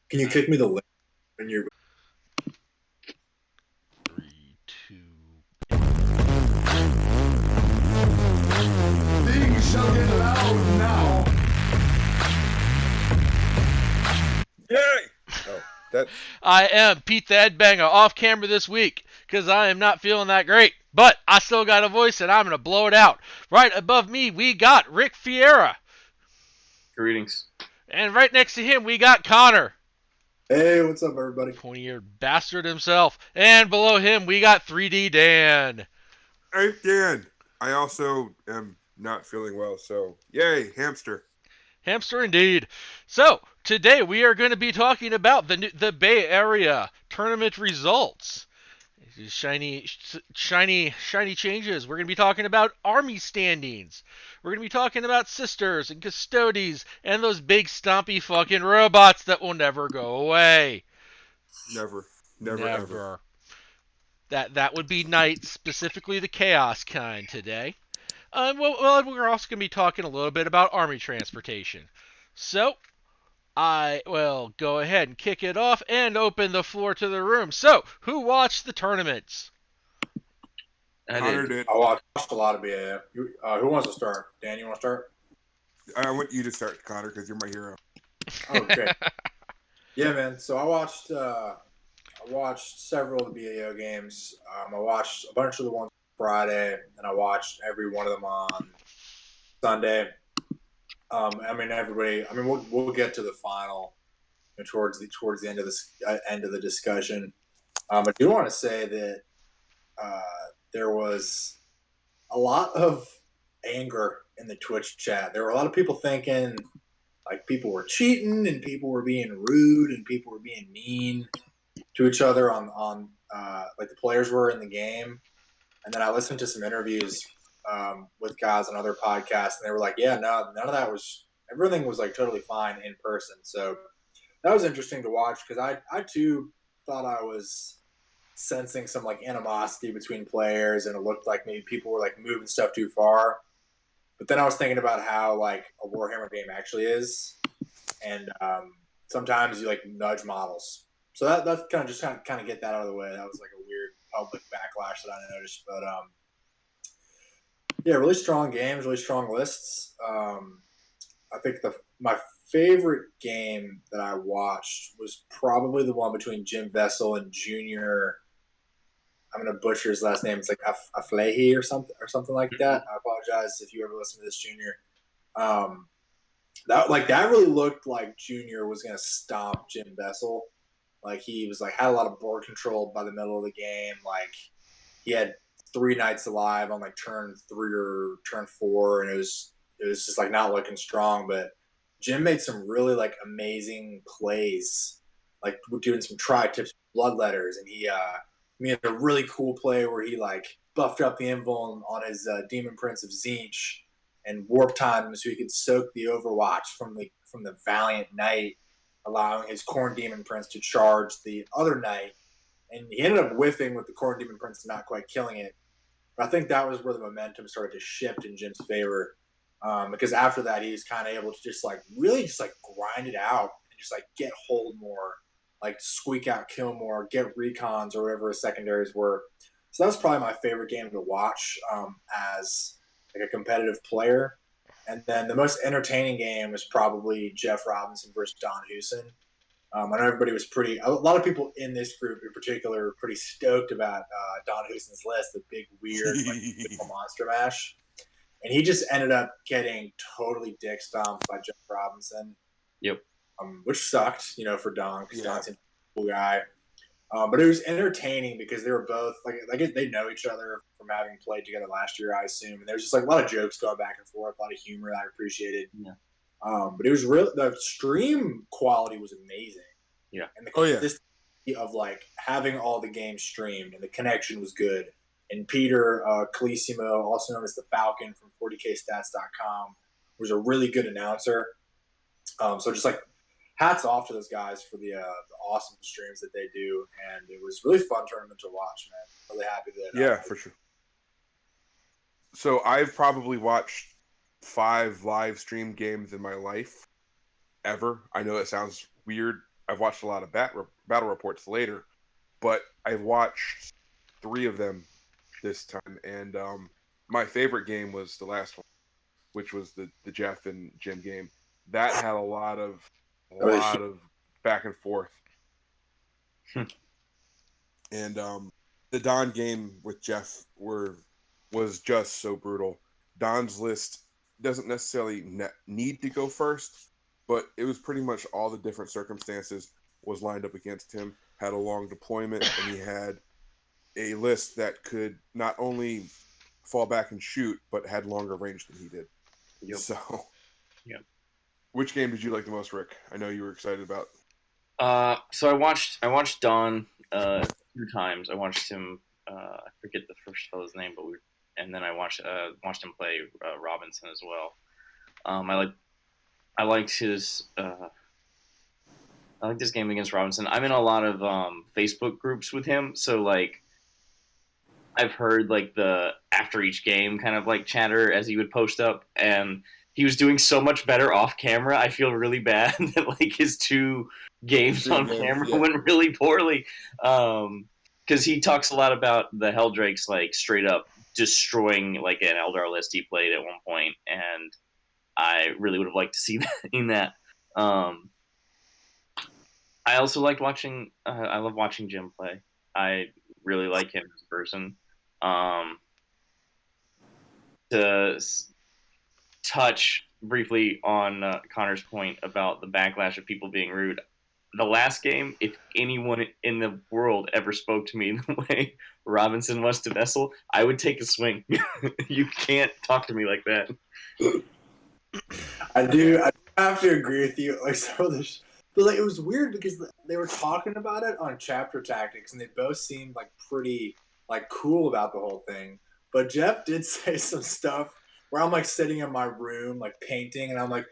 Can you click me the link when you're 3, 2. Things shall get loud now. Yay! Oh, that. I am Pete the Headbanger off camera this week because I am not feeling that great. But I still got a voice and I'm going to blow it out. Right above me, we got Rick Fiera. Greetings. And right next to him, we got Connor. Hey, what's up, everybody? Pointy-eared bastard himself. And below him, we got 3D Dan. Hey, Dan. I also am not feeling well, so yay, hamster. Hamster indeed. So, today we are going to be talking about the Bay Area tournament results. Shiny changes. We're going to be talking about army standings. We're going to be talking about sisters and custodies and those big stompy fucking robots that will never go away. Never, never, ever. Never. That would be knights, specifically the chaos kind today. We're also going to be talking a little bit about army transportation. So, I will go ahead and kick it off and open the floor to the room. So, who watched the tournaments? Connor did. I watched a lot of BAF. Who wants to start? Dan, you want to start? I want you to start, Connor, because you're my hero. Okay. Yeah, man. So I watched several of the BAO games. I watched a bunch of the ones Friday, and I watched every one of them on Sunday. Everybody. We'll get to the final towards the end of this end of the discussion. I do want to say that there was a lot of anger in the Twitch chat. There were a lot of people thinking like people were cheating and people were being rude and people were being mean to each other on like the players were in the game. And then I listened to some interviews with guys on other podcasts, and they were like, "Yeah, no, none of that was. Everything was like totally fine in person." So that was interesting to watch because I too thought I was sensing some like animosity between players, and it looked like maybe people were like moving stuff too far. But then I was thinking about how like a Warhammer game actually is, and sometimes you like nudge models. So that's kind of get that out of the way. That was like a weird public backlash that I noticed, but yeah, really strong games, really strong lists. I think my favorite game that I watched was probably the one between Jim Vessel and Junior. I'm gonna butcher his last name. It's like Aflehi or something like that. I apologize if you ever listen to this, Junior. Um, that really looked like Junior was gonna stomp Jim Vessel. Like he was like had a lot of board control by the middle of the game. Like he had three knights alive on like turn 3 or turn 4, and it was just like not looking strong. But Jim made some really like amazing plays, like we're doing some tri tips, bloodletters, and he had a really cool play where he like buffed up the invuln on his Demon Prince of Zinch and warp time so he could soak the Overwatch from the Valiant Knight, allowing his Corn Demon Prince to charge the other knight. And he ended up whiffing with the Corn Demon Prince, not quite killing it. But I think that was where the momentum started to shift in Jim's favor. Because after that, he was kind of able to just like really just like grind it out and just like get hold more, like squeak out, kill more, get recons or whatever his secondaries were. So that was probably my favorite game to watch as like a competitive player. And then the most entertaining game was probably Jeff Robinson versus Don Hewson. I know everybody was a lot of people in this group in particular were pretty stoked about Don Houston's list, the big, weird, like, monster mash. And he just ended up getting totally dick stomped by Jeff Robinson. Yep. Which sucked, for Don, because Don's a cool guy. But it was entertaining because they were both, like they know each other from having played together last year, I assume. And there was just, like, a lot of jokes going back and forth, a lot of humor that I appreciated. Yeah. But it was real. The stream quality was amazing. Yeah. And the consistency of like having all the games streamed and the connection was good. And Peter Calissimo, also known as the Falcon from 40kstats.com, was a really good announcer. So just like hats off to those guys for the awesome streams that they do. And it was really fun tournament to watch, man. Really happy that. Yeah, for sure. So I've probably watched 5 live stream games in my life, ever. I know that sounds weird, I've watched a lot of battle reports later, but I've watched 3 of them this time, and my favorite game was the last one, which was the Jeff and Jim game. That had a lot of back and forth. And the Don game with Jeff was just so brutal. Don's list doesn't necessarily need to go first, but it was pretty much all the different circumstances was lined up against him. Had a long deployment, and he had a list that could not only fall back and shoot, but had longer range than he did. Yep. So, Yep. Which game did you like the most, Rick? I know you were excited about. So I watched Don 2 times. I watched him. I forget the first fellow's name, but and then I watched him play Robinson as well. I liked his game against Robinson. I'm in a lot of Facebook groups with him, so like I've heard like the after each game kind of like chatter as he would post up, and he was doing so much better off camera. I feel really bad that like his 2 games on camera went really poorly, because he talks a lot about the Helldrakes like straight up destroying like an Eldar list he played at one point, and I really would have liked to see that in that. I also liked watching. I love watching Jim play. I really like him as a person. To touch briefly on Connor's point about the backlash of people being rude. The last game, if anyone in the world ever spoke to me the way Robinson was to Vessel, I would take a swing. You can't talk to me like that. I do. I have to agree with you. Like but like it was weird because they were talking about it on Chapter Tactics, and they both seemed like pretty like cool about the whole thing. But Jeff did say some stuff where I'm like sitting in my room like painting, and I'm like,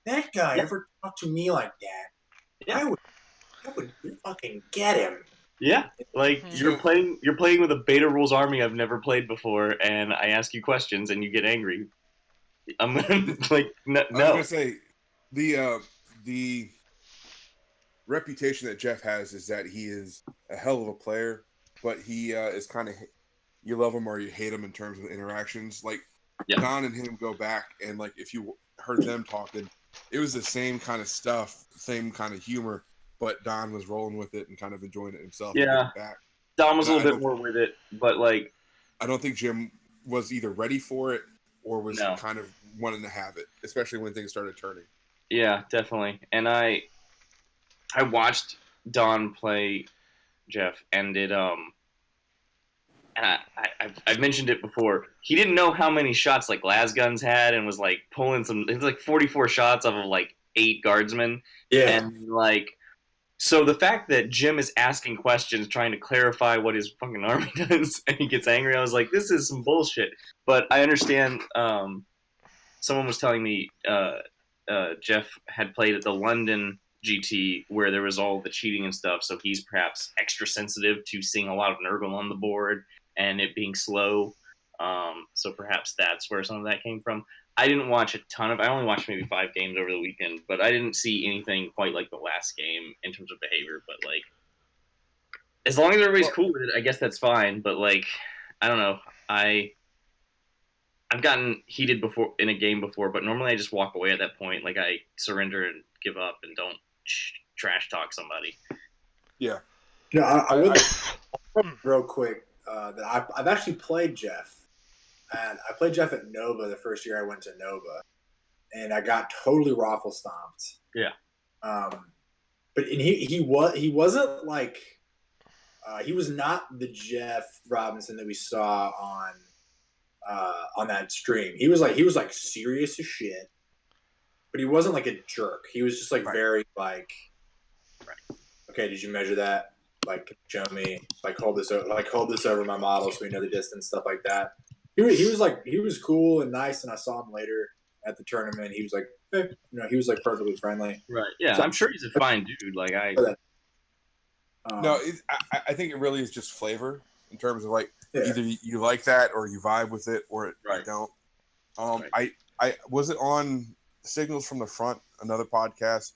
that guy ever talk to me like that? Yeah. I would fucking get him. Yeah, like you're playing with a beta rules army I've never played before, and I ask you questions and you get angry. I'm gonna like no. I was gonna say the reputation that Jeff has is that he is a hell of a player, but he is kind of you love him or you hate him in terms of interactions. Like Don and him go back, and like if you heard them talking, it was the same kind of stuff, same kind of humor, but Don was rolling with it and kind of enjoying it himself. Yeah, back. Don was a little bit more with it, but like I don't think Jim was either ready for it or was kind of wanting to have it, especially when things started turning. Yeah, definitely. And I watched play Jeff, and it and I've mentioned it before. He didn't know how many shots like las guns had, and was like pulling some. It was like 44 shots off of like 8 guardsmen. Yeah, and like. So the fact that Jim is asking questions, trying to clarify what his fucking army does, and he gets angry, I was like, this is some bullshit. But I understand. Someone was telling me Jeff had played at the London GT where there was all the cheating and stuff, so he's perhaps extra sensitive to seeing a lot of Nurgle on the board and it being slow. So perhaps that's where some of that came from. I didn't watch a ton of. I only watched maybe 5 games over the weekend, but I didn't see anything quite like the last game in terms of behavior. But like, as long as everybody's cool with it, I guess that's fine. But like, I don't know. I've gotten heated before in a game before, but normally I just walk away at that point. Like I surrender and give up and don't trash talk somebody. Yeah. No, I would real quick that I've actually played Jeff. And I played Jeff at Nova the first year I went to Nova, and I got totally raffle stomped. Yeah. But he wasn't like he was not the Jeff Robinson that we saw on that stream. He was like serious as shit, but he wasn't like a jerk. He was just like very like, okay, did you measure that? Like, show me. Like, hold this over my model so we know the distance, stuff like that. He was cool and nice, and I saw him later at the tournament. He was like, hey, he was like perfectly friendly. Right. Yeah, so, I'm sure he's a fine dude. Like no, I think it really is just flavor in terms of like either you like that or you vibe with it or you don't. I was it on Signals from the Front, another podcast.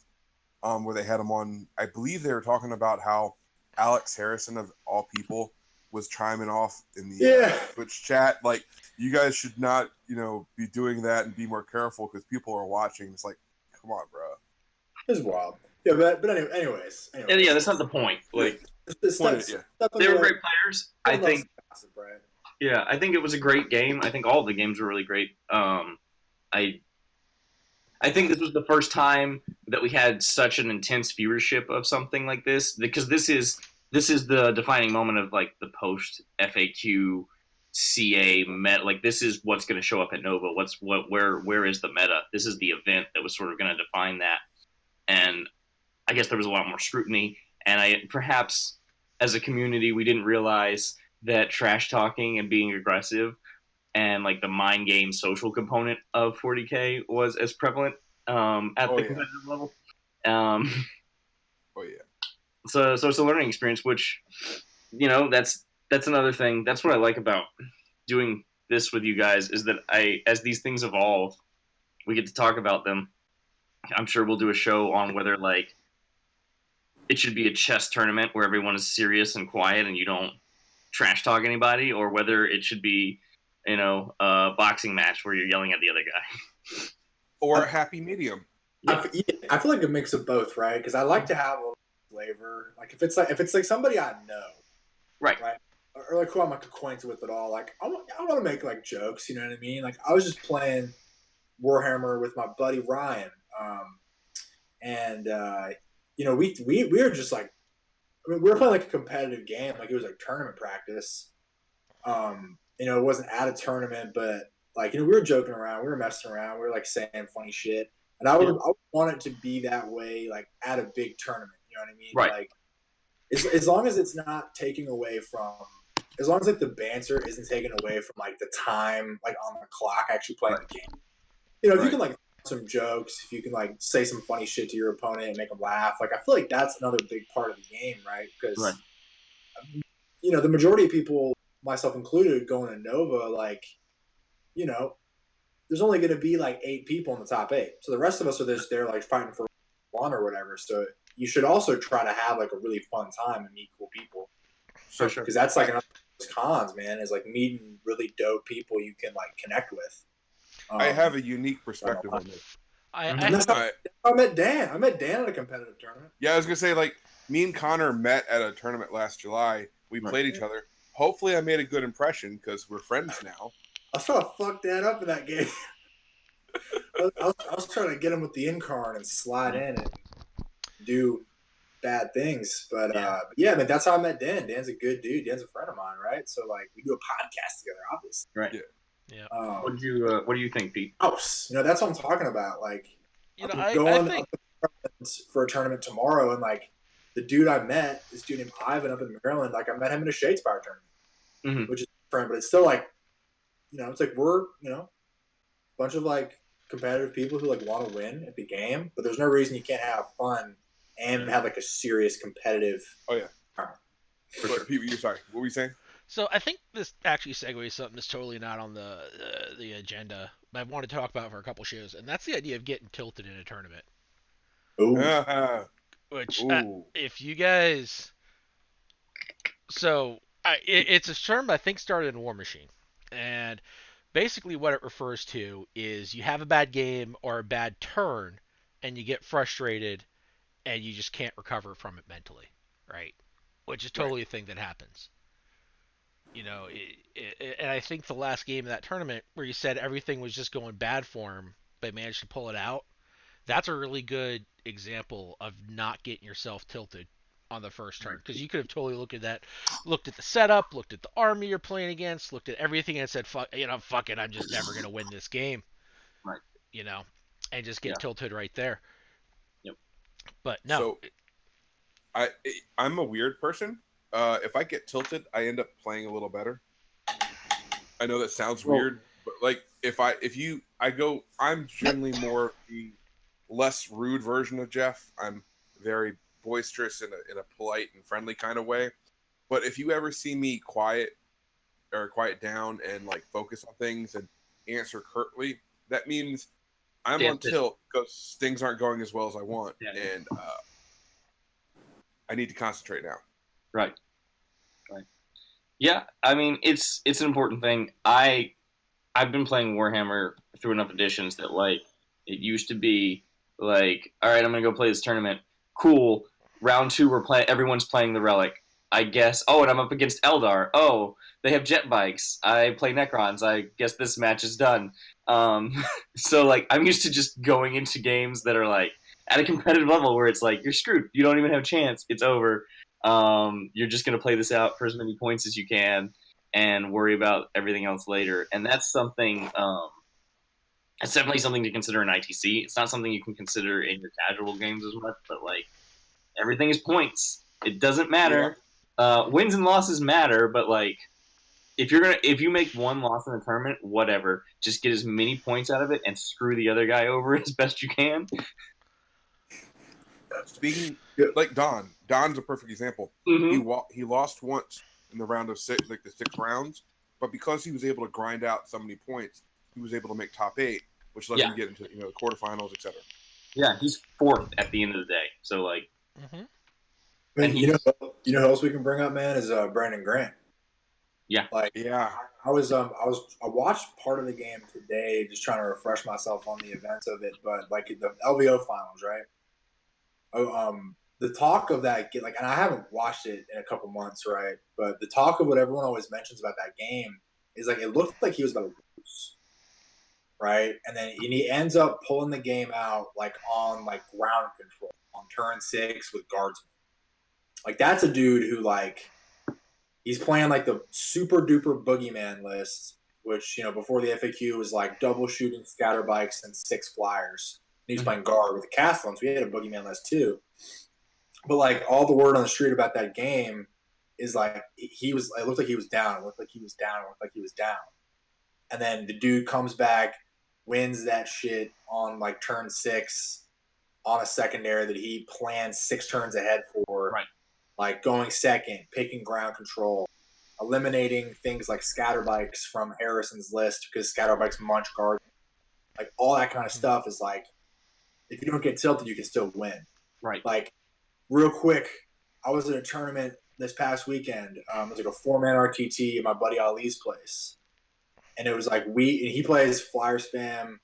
where they had him on. I believe they were talking about how Alex Harrison, of all people, was chiming off in the Twitch chat. Like, you guys should not, be doing that and be more careful because people are watching. It's like, come on, bro. It's wild. Yeah, but anyways. Yeah, that's not the point. Like, they were great players. I think. Yeah, I think it was a great game. I think all the games were really great. I think this was the first time that we had such an intense viewership of something like this, because this is the defining moment of like the post FAQ CA meta. Like, this is what's going to show up at Nova. Where is the meta? This is the event that was sort of going to define that. And I guess there was a lot more scrutiny, and perhaps as a community we didn't realize that trash talking and being aggressive and like the mind game social component of 40K was as prevalent at the competitive level. Oh yeah. So it's a learning experience, which, that's another thing. That's what I like about doing this with you guys, is that as these things evolve, we get to talk about them. I'm sure we'll do a show on whether like it should be a chess tournament where everyone is serious and quiet and you don't trash talk anybody, or whether it should be, a boxing match where you're yelling at the other guy. Or a happy medium. I feel like a mix of both, right? Because I like to have a flavor. Like if it's like somebody I know, right, or like who I'm like acquainted with at all. Like I want to make like jokes. You know what I mean? Like I was just playing Warhammer with my buddy Ryan, and we were just like, we were playing like a competitive game. Like it was like tournament practice. It wasn't at a tournament, but like, we were joking around, we were messing around, we were like saying funny shit. And I would want it to be that way, like at a big tournament. You know what I mean? Right. Like, as long as it's not taking away from, as long as like the banter isn't taken away from like the time, like on the clock, actually playing the game. If you can like some jokes, if you can like say some funny shit to your opponent and make them laugh, like I feel like that's another big part of the game, right? Because the majority of people, myself included, going to Nova, like, there's only going to be like 8 people in the top 8. So the rest of us are just there like fighting for one or whatever. So you should also try to have like a really fun time and meet cool people. For sure. Because that's like another of those cons, man, is like meeting really dope people you can like connect with. I have a unique perspective on this. That's how I met Dan. I met Dan at a competitive tournament. Yeah, I was going to say, like, me and Connor met at a tournament last July. We played each other. Hopefully I made a good impression because we're friends now. I was trying to fuck Dan up in that game. I was trying to get him with the incarn and slide in and do bad things. But yeah, man, that's how I met Dan. Dan's a good dude. Dan's a friend of mine, right? So like we do a podcast together, obviously. Right. Yeah. What do you think, Pete? That's what I'm talking about. Like, I think for a tournament tomorrow, and like the dude I met, this dude named Ivan up in Maryland, like I met him in a Shadespire tournament, which is different, but it's still like, it's like we're, a bunch of like competitive people who like want to win at the game, but there's no reason you can't have fun and have like a serious competitive. Oh yeah. For sure. Pete, you're sorry. What were you saying? So I think this actually segues something that's totally not on the agenda, but I want to talk about for a couple shows, and that's the idea of getting tilted in a tournament. Ooh. Which, if you guys, it's a term I think started in War Machine, and basically what it refers to is you have a bad game or a bad turn, and you get frustrated, and you just can't recover from it mentally, right? Which is totally a thing that happens. And I think the last game of that tournament where you said everything was just going bad for him, but managed to pull it out, that's a really good example of not getting yourself tilted on the first turn. Because you could have totally looked at the setup, looked at the army you're playing against, looked at everything and said, fuck it, I'm just never going to win this game. Right. And just get tilted right there. Yep. But no. So, I'm a weird person. If I get tilted, I end up playing a little better. I know that sounds weird, but like I'm generally more the less rude version of Jeff. I'm very boisterous in a polite and friendly kind of way. But if you ever see me quiet down and like focus on things and answer curtly, that means I'm Yeah, on tilt because things aren't going as well as I want, Yeah. and I need to concentrate now. Right. Yeah, I mean it's an important thing. I've been playing Warhammer through enough editions that like it used to be like, all right, I'm gonna go play this tournament. Cool. Round two, everyone's playing the relic. I guess. Oh, and I'm up against Eldar. Oh, they have jet bikes. I play Necrons. I guess this match is done. Um, so like I'm used to just going into games that are like at a competitive level where it's like you're screwed. You don't even have a chance. It's over. You're just gonna play this out for as many points as you can and worry about everything else later. And that's something. It's definitely something to consider in ITC. It's not something you can consider in your casual games as much, but like everything is points. It doesn't matter. Wins and losses matter, but like if you make one loss in a tournament, whatever, just get as many points out of it and screw the other guy over as best you can. Speaking like Don's a perfect example. Mm-hmm. He lost once in the round of six, like the 6 rounds, but because he was able to grind out so many points, he was able to make top 8, which let him get into the quarterfinals, etc. Yeah, he's fourth at the end of the day. So like, I mean, you know who else we can bring up, man, is Brandon Grant. Yeah. Like, Yeah. I watched part of the game today, just trying to refresh myself on the events of it. But like the LVO finals, right? The talk of that, like, and I haven't watched it in a couple months, right? But the talk of what everyone always mentions about that game is like it looked like he was going to lose, right? And he ends up pulling the game out like on like ground control on turn 6 with guardsmen. Like that's a dude who like he's playing like the super duper boogeyman list, which before the FAQ was like double shooting scatter bikes and 6 flyers. And he's playing guard with the Castellans. We had a boogeyman list too. But like all the word on the street about that game is like it looked like he was down. It looked like he was down. It looked like he was down. And then the dude comes back, wins that shit on like turn 6 on a secondary that he planned 6 turns ahead for. Right. Like going second, picking ground control, eliminating things like scatter bikes from Harrison's list because scatter bikes munch guard. Like all that kind of stuff is like if you don't get tilted, you can still win. Right. Like real quick, I was at a tournament this past weekend. It was like a 4-man RTT at my buddy Ali's place, and it was like he plays flyer spam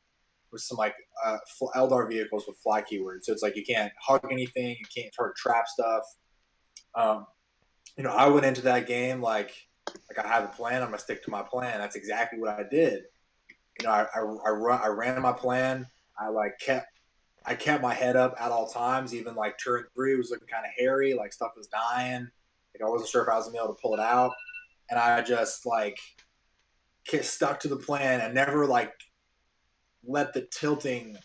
with some like Eldar vehicles with fly keywords. So it's like you can't hug anything, you can't try to trap stuff. I went into that game like I have a plan. I'm gonna stick to my plan. That's exactly what I did. I ran my plan. I kept my head up at all times. Even like turn 3 was looking kind of hairy. Like stuff was dying. Like I wasn't sure if I was gonna be able to pull it out. And I just like stuck to the plan and never like let the tilting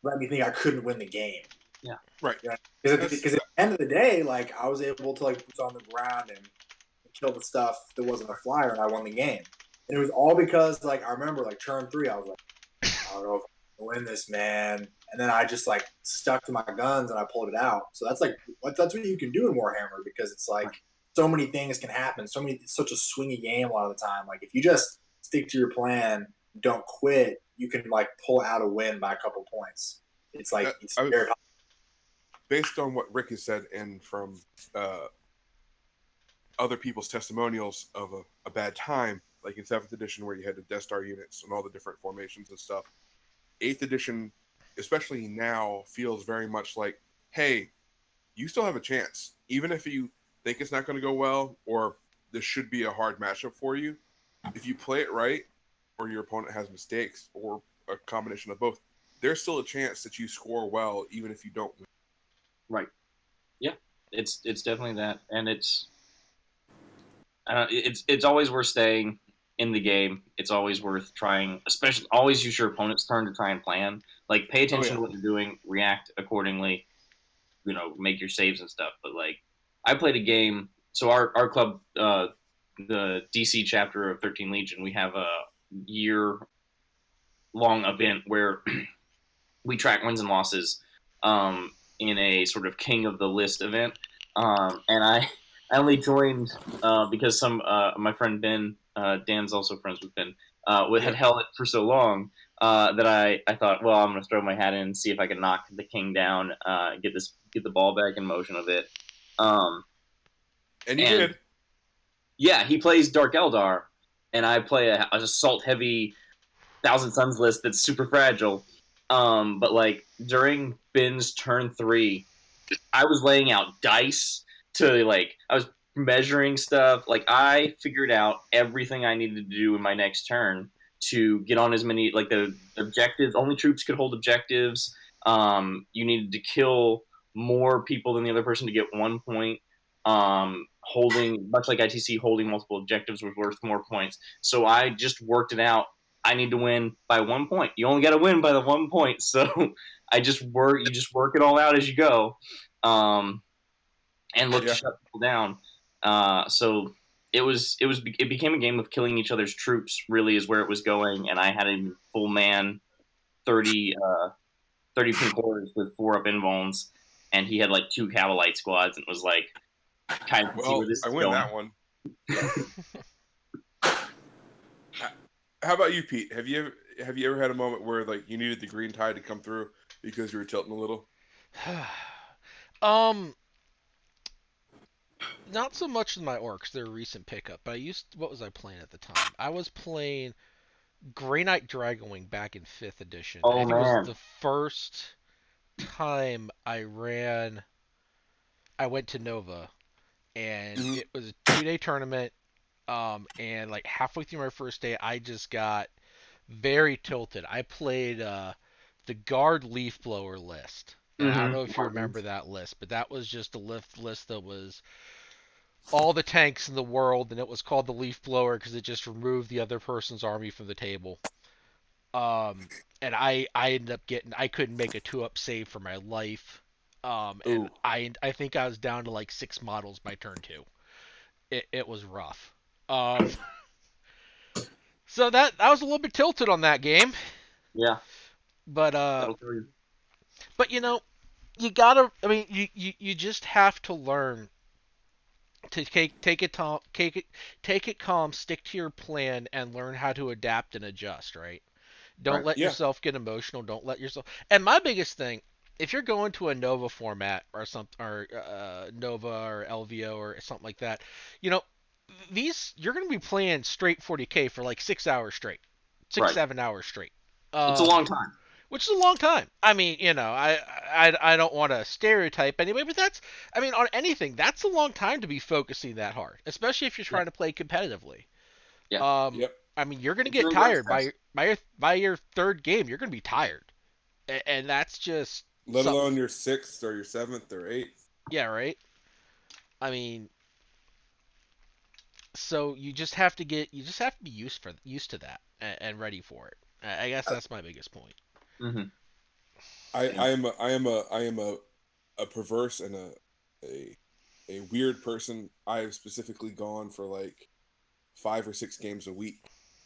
let me think I couldn't win the game. Yeah. Right. Because at the end of the day, like I was able to like put on the ground and kill the stuff that wasn't a flyer, and I won the game. And it was all because like I remember like turn 3, I was like, I don't know if I can win this, man. And then I just like stuck to my guns and I pulled it out. So that's what you can do in Warhammer because it's like so many things can happen. It's such a swingy game a lot of the time. Like if you just stick to your plan, don't quit, you can like pull out a win by a couple points. It's like it's very based on what Rick has said and from other people's testimonials of a bad time, like in 7th edition where you had the Death Star units and all the different formations and stuff. 8th edition, especially now, feels very much like, hey, you still have a chance. Even if you think it's not going to go well or this should be a hard matchup for you, if you play it right or your opponent has mistakes or a combination of both, there's still a chance that you score well even if you don't win. Right. Yeah, it's definitely that, and it's always worth staying in the game. It's always worth trying, especially always use your opponent's turn to try and plan. Like pay attention to what you're doing, react accordingly. Make your saves and stuff. But like, I played a game. So our club, the DC chapter of 13 Legion, we have a year-long event where we track wins and losses in a sort of king of the list event. And I only joined because my friend Ben, Dan's also friends with Ben, had held it for so long. that I thought, well, I'm gonna throw my hat in and see if I can knock the king down, get the ball back in motion a bit. And you And did. yeah, he plays Dark Eldar, and I play a assault heavy Thousand Suns list that's super fragile. But like during Ben's turn 3, I was laying out dice to like I was measuring stuff. Like I figured out everything I needed to do in my next turn to get on as many like the objectives. Only troops could hold objectives. You needed to kill more people than the other person to get 1 point. Holding much like ITC, holding multiple objectives was worth more points. So I just worked it out. I need to win by 1 point. You only got to win by the 1 point. So I just work. You just work it all out as you go, um, and look to shut people down. So it became a game of killing each other's troops. Really, is where it was going. And I had a full man 30, 30 pink hordes with 4 up invulns, and he had like 2 Cavalite squads, and was like, kind of see where this I is win going. that one. How about you, Pete? Have you ever had a moment where like you needed the green tide to come through because you were tilting a little? Not so much in my orcs. They're a recent pickup. But what was I playing at the time? I was playing Grey Knight Dragonwing back in 5th edition. I Oh think it was man, the first time I went to Nova, and Mhm. it was a 2-day tournament. And like halfway through my first day, I just got very tilted. I played the Guard Leaf Blower list. And I don't know if you remember that list, but that was just a list that was all the tanks in the world, and it was called the Leaf Blower because it just removed the other person's army from the table. And I ended up I couldn't make a 2-up save for my life. And Ooh. I think I was down to like 6 models by turn 2. It was rough. Um, so that I was a little bit tilted on that game, yeah, but that'll tell you. you know, you gotta. I mean, you just have to learn to take it calm, stick to your plan, and learn how to adapt and adjust. Right? Don't Right. let Yeah. yourself get emotional. Don't let yourself. And my biggest thing, if you're going to a Nova format or something, or Nova or LVO or something like that, you know, you're going to be playing straight 40k for like 6 hours straight, six Right. 7 hours straight. It's a Um, long time. which is a long time. I mean, I don't want to stereotype anyway, but I mean, on anything, that's a long time to be focusing that hard, especially if you're Yeah. trying to play competitively. Yeah. Um, Yep. I mean, you're gonna It's get really hard tired stress. by your third game. You're gonna be tired, and that's just Let something. alone your 6th or your 7th or 8th. Yeah, right. I mean, so you just have to be used to that and ready for it. I guess that's my biggest point. Mm-hmm. I am a perverse and a a weird person. I have specifically gone for like 5 or 6 games a week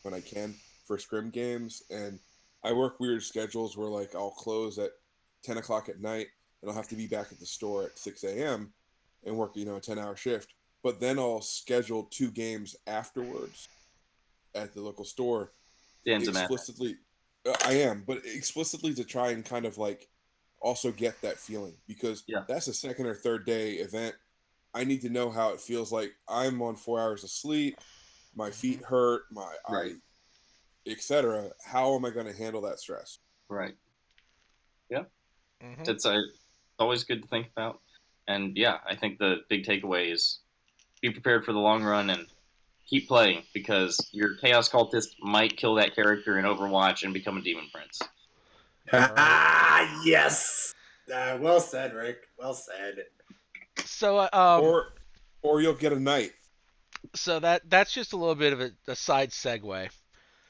when I can for scrim games, and I work weird schedules where like I'll close at 10 o'clock at night and I'll have to be back at the store at 6 a.m. and work a 10-hour shift. But then I'll schedule 2 games afterwards at the local store Dan's a madman. explicitly. I am, but explicitly to try and kind of like also get that feeling because Yeah. that's a second or third day event. I need to know how it feels like I'm on 4 hours of sleep, my feet hurt, my Right. etc. How am I going to handle that stress? Right. Yeah. Hmm. It's always good to think about. And yeah, I think the big takeaway is be prepared for the long run and keep playing because your Chaos Cultist might kill that character in Overwatch and become a Demon Prince. Right. Yes. Well said, Rick. Well said. So Or you'll get a knight. so that's just a little bit of a side segue.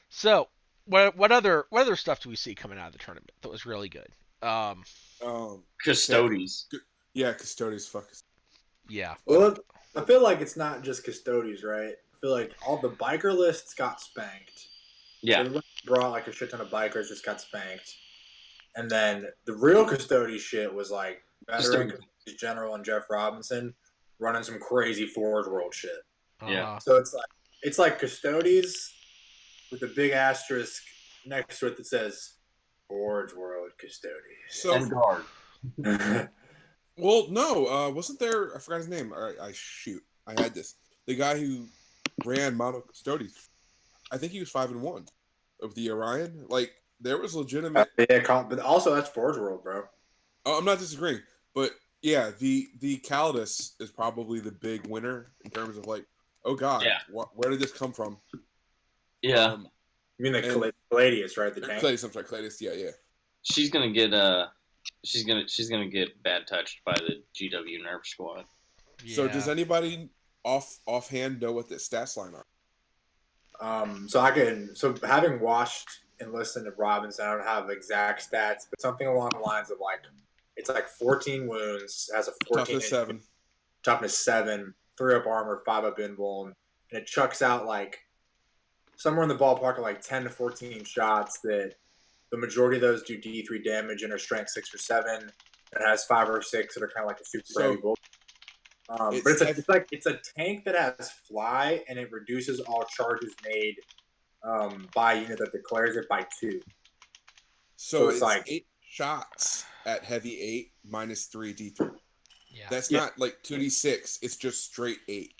So what other stuff do we see coming out of the tournament that was really good? Um, Custodes. Yeah, Custodes. Fuck. yeah. Well, I feel like it's not just Custodes, right? I feel like all the biker lists got spanked. Yeah. Everybody brought like a shit ton of bikers, just got spanked. And then the real Custodes shit was like veteran Custodes General and Jeff Robinson running some crazy Forge World shit. Yeah. Uh-huh. So it's like Custodes with a big asterisk next to it that says Forge World Custodians. So, And guard. well, no, wasn't there? I forgot his name. I had this. The guy who ran Mono Custodies. I think he was 5-1 of the Orion. Like there was legitimate. But also that's Forge World, bro. Oh, I'm not disagreeing, but yeah, the Calidus is probably the big winner in terms of like, oh god, Yeah. where did this come from? Yeah. You mean the and- Caladius, right? The tank. Cladius, I'm sorry, Cladius. Yeah. She's gonna get she's gonna get bad touched by the GW Nerf squad. Yeah. So does anybody offhand know what the stats line are? So having watched and listened to Robinson, I don't have exact stats, but something along the lines of like it's like 14 wounds, has a 14 Toughness 7, 3 up armor, 5 up invuln, and it chucks out like somewhere in the ballpark of like 10 to 14 shots that the majority of those do D3 damage and are strength 6 or 7. It has 5 or 6 that are kind of like a super heavy bolt. But it's a tank that has fly and it reduces all charges made by a unit that declares it by 2. So it's like 8 shots at heavy 8 minus 3 D3. Yeah. That's not like 2D6. It's just straight 8.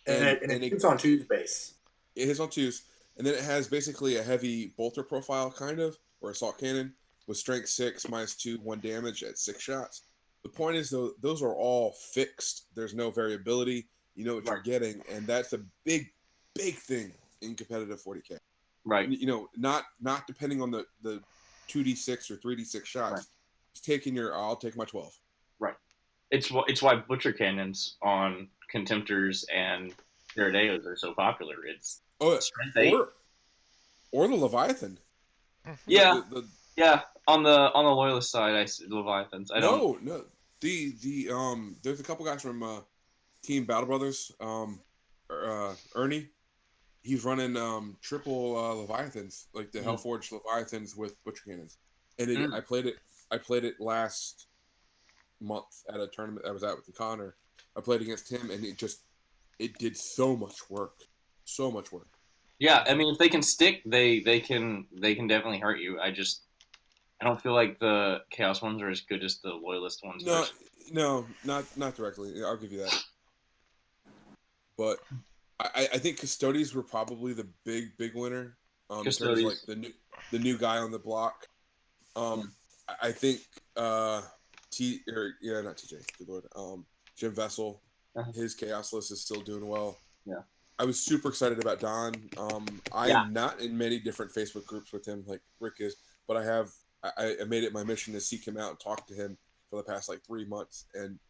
And it hits on 2's base. It hits on 2's, and then it has basically a heavy bolter profile, kind of, or assault cannon with strength 6 minus 2, 1 damage at 6 shots. The point is, though, those are all fixed. There's no variability. You know what you're getting, and that's a big thing in competitive 40K. Right. You know, not depending on the 2D6 or 3D6 shots. Right. Just taking I'll take my 12. Right. It's why butcher cannons on Contemptors and Gyarados are so popular. It's strength 8. Or the Leviathan. Yeah. Yeah. On the loyalist side, I see the Leviathans. No. There's a couple guys from Team Battle Brothers. Ernie, he's running triple Leviathans, like the Hellforged Leviathans with butcher cannons. And I played it last month at a tournament I was at with the Connor. I played against him, and it did so much work. Yeah, I mean, if they can stick, they can definitely hurt you. I don't feel like the Chaos ones are as good as the Loyalist ones. No, not directly. I'll give you that. But I think Custodes were probably the big winner. In terms of like the new guy on the block. I think not TJ. Good lord. Jim Vessel, his Chaos list is still doing well. Yeah. I was super excited about Don. I am not in many different Facebook groups with him like Rick is, but I made it my mission to seek him out and talk to him for the past like 3 months, and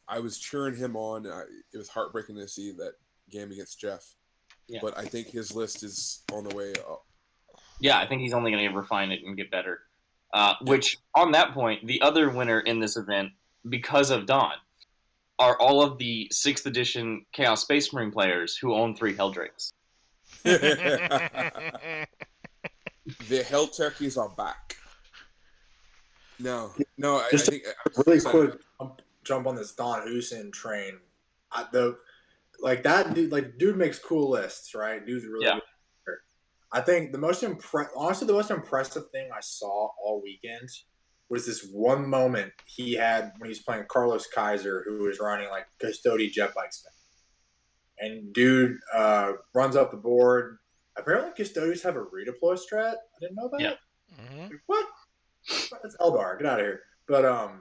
I was cheering him on. It was heartbreaking to see that game against Jeff, but I think his list is on the way up. Yeah, I think he's only going to refine it and get better. Which, on that point, the other winner in this event, because of Don, are all of the 6th edition Chaos Space Marine players who own 3 Helldrakes. The Hell Turkeys are back. No. I think really quick jump on this Don Husin train. Dude makes cool lists, right? Dude's really good. I think the most impressive thing I saw all weekend was this one moment he had when he was playing Carlos Kaiser, who was running like Custody jet bike spin. And dude runs up the board. Apparently Custodians have a redeploy strat. I didn't know that. Yeah. Mm-hmm. What? That's Eldar. Get out of here. But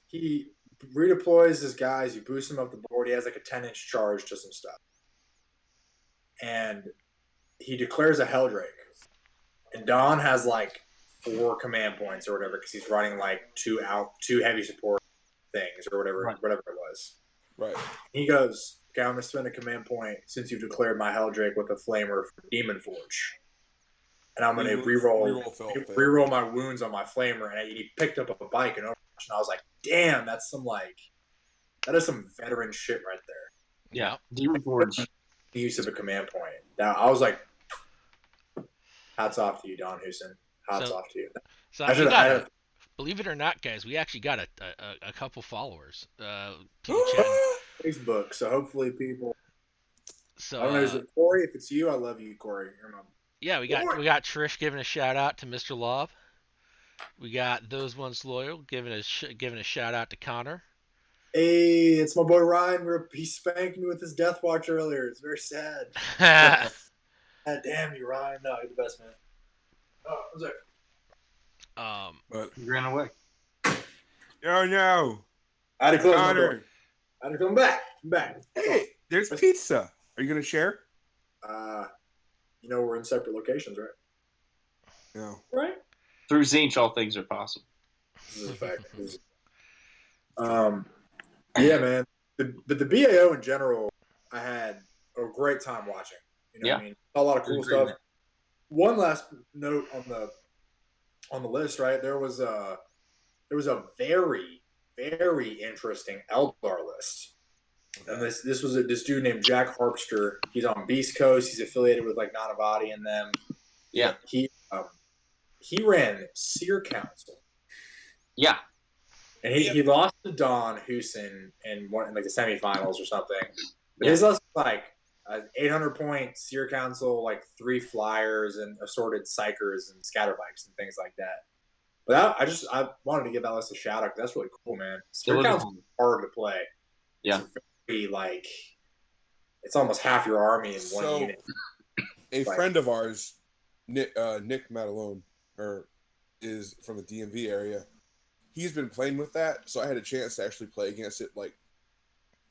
he redeploys his guys. You boost him up the board. He has like a 10-inch charge to some stuff. And he declares a Helldrake. And Don has like 4 command points or whatever because he's running like 2 heavy support things or whatever it was. Right. He goes, okay, I'm going to spend a command point since you've declared my Helldrake with a Flamer for Demon Forge. And I'm going to re-roll my wounds on my Flamer. And he picked up a bike and Overwatch, and I was like, damn, that is some veteran shit right there. Yeah, Demon Forge. The use of a command point. Now, I was like, hats off to you, Don Husin. Hats off to you. So believe it or not, guys, we actually got a couple followers. Facebook, so hopefully people. So I don't know, is it Corey? If it's you, I love you, Corey. You're my Yeah, we got Trish giving a shout out to Mr. Love. We got those ones loyal giving a shout out to Connor. Hey, it's my boy Ryan. He spanked me with his Death Watch earlier. It's very sad. God damn you, Ryan. No, you're the best man. Oh, what's that? But He ran away. oh no, I had to close my door. Connor. I had to come back. I'm back. Hey, there's pizza. Are you gonna share? We're in separate locations, right? No. Right. Through Zinch, all things are possible. This is a fact. Yeah, man. But the BAO in general, I had a great time watching. You know what I mean? A lot of cool stuff. One last note on the list, right? There was a very, very interesting Eldar list. And this was this dude named Jack Harpster. He's on Beast Coast. He's affiliated with like Nanavati and them. Yeah. He ran Seer Council. Yeah. And he lost to Don Husin in like the semifinals or something. But his list was like 800-point Seer Council, like 3 flyers and assorted psychers and scatterbikes and things like that. But I wanted to give that list a shout out because that's really cool, man. Seer Council is hard to play. Yeah. It's very it's almost half your army in one unit. A friend of ours, Nick Matalone, is from the DMV area. He's been playing with that, so I had a chance to actually play against it like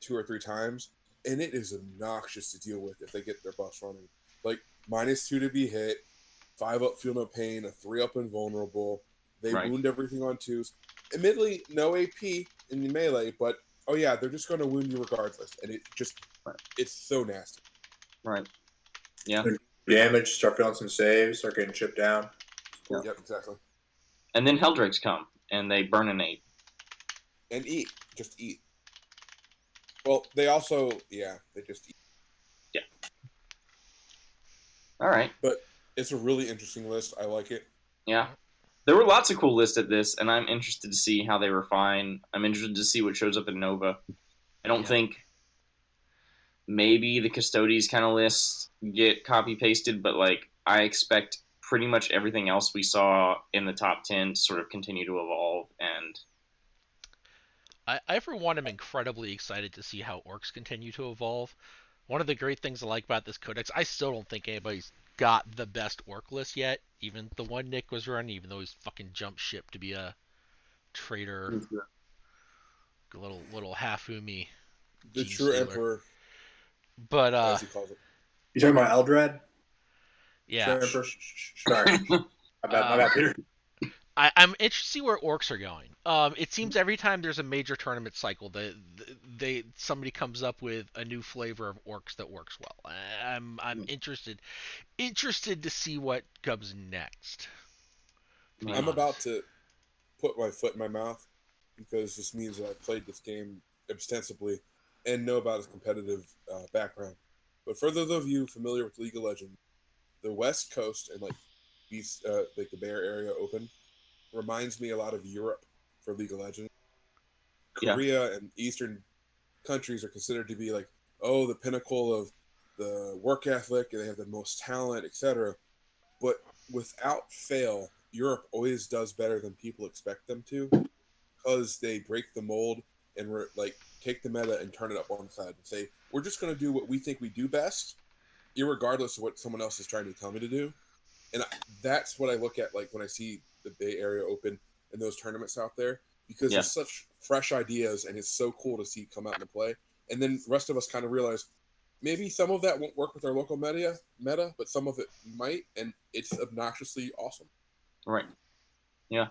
2 or 3 times, and it is obnoxious to deal with if they get their buffs running. Like -2 to be hit, 5 up feel no pain, a 3 up invulnerable. They wound everything on 2s. Admittedly, no AP in the melee, but oh yeah, they're just going to wound you regardless, and it's so nasty. Right. Yeah. Damage, start feeling some saves, start getting chipped down. Yeah. Yep, exactly. And then Helldrakes come, and they burn an 8. And eat. Just eat. Well, they also, they just eat. Yeah. All right. But it's a really interesting list. I like it. Yeah. There were lots of cool lists at this, and I'm interested to see how they refine. I'm interested to see what shows up in Nova. I don't think maybe the Custodes kind of lists get copy-pasted, but like I expect pretty much everything else we saw in the top 10 to sort of continue to evolve. And I for one, am incredibly excited to see how orcs continue to evolve. One of the great things I like about this codex, I still don't think anybody's got the best orc list yet. Even the one Nick was running, even though he's fucking jumped ship to be a traitor, little half-umi. The true stealer. emperor. But as he calls it. You talking about Eldrad? Yeah. Sorry. My bad, Peter. I'm interested to see where orcs are going. It seems every time there's a major tournament cycle, somebody comes up with a new flavor of orcs that works well. I'm interested to see what comes next. I'm about to put my foot in my mouth because this means that I've played this game extensively and know about its competitive background. But for those of you familiar with League of Legends, the West Coast and like the Bay Area Open reminds me a lot of Europe for League of Legends. Korea and Eastern countries are considered to be like, the pinnacle of the work ethic, and they have the most talent, etc. But without fail, Europe always does better than people expect them to because they break the mold and take the meta and turn it up on the side and say, we're just going to do what we think we do best, irregardless of what someone else is trying to tell me to do. And that's what I look at like when I see the Bay Area Open and those tournaments out there, because there's such fresh ideas and it's so cool to see come out into play. And then the rest of us kind of realize maybe some of that won't work with our local meta, but some of it might, and it's obnoxiously awesome. Right. Yeah.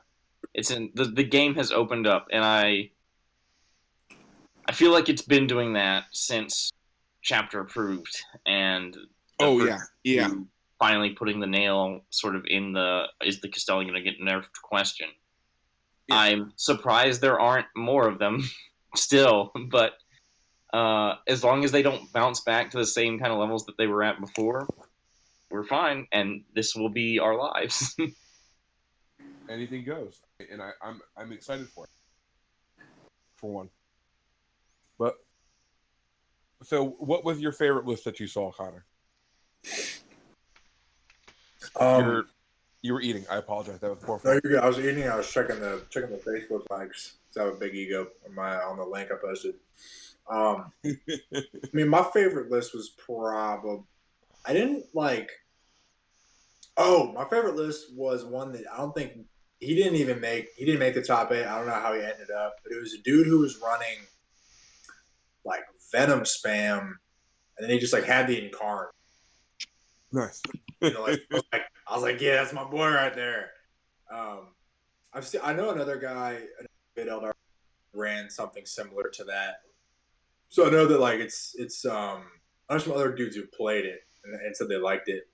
It's the game has opened up, and I feel like it's been doing that since Chapter approved, and finally putting the nail sort of in is the Castellan going to get nerfed question. Yeah. I'm surprised there aren't more of them still, but as long as they don't bounce back to the same kind of levels that they were at before, we're fine, and this will be our lives. Anything goes, and I'm excited for it, for one. But so, what was your favorite list that you saw, Connor? You were eating. I apologize. That was poor No, form. you're good. I was eating. I was checking the Facebook likes. So I have a big ego on the link I posted. I mean, my favorite list was probably. I didn't like. Oh, my favorite list was one that I don't think he didn't even make. He didn't make the top 8. I don't know how he ended up, but it was a dude who was running like Venom spam, and then he just like had the Incarn. Nice. Like I was like, yeah, that's my boy right there. I know another guy, another Eldar ran something similar to that. So I know that like I know some other dudes who played it and said they liked it.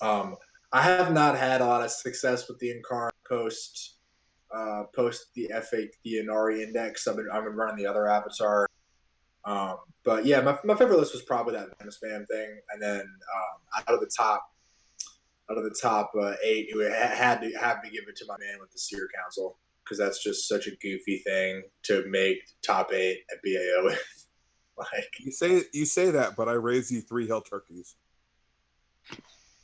I have not had a lot of success with the Incarn post the F8 the Inari index. I've been running the other avatar. But yeah, my favorite list was probably that Venom spam thing, and then out of the top 8, it had to give it to my man with the Seer Council because that's just such a goofy thing to make top 8 at BAO with. Like you say that, but I raised you 3 hell turkeys.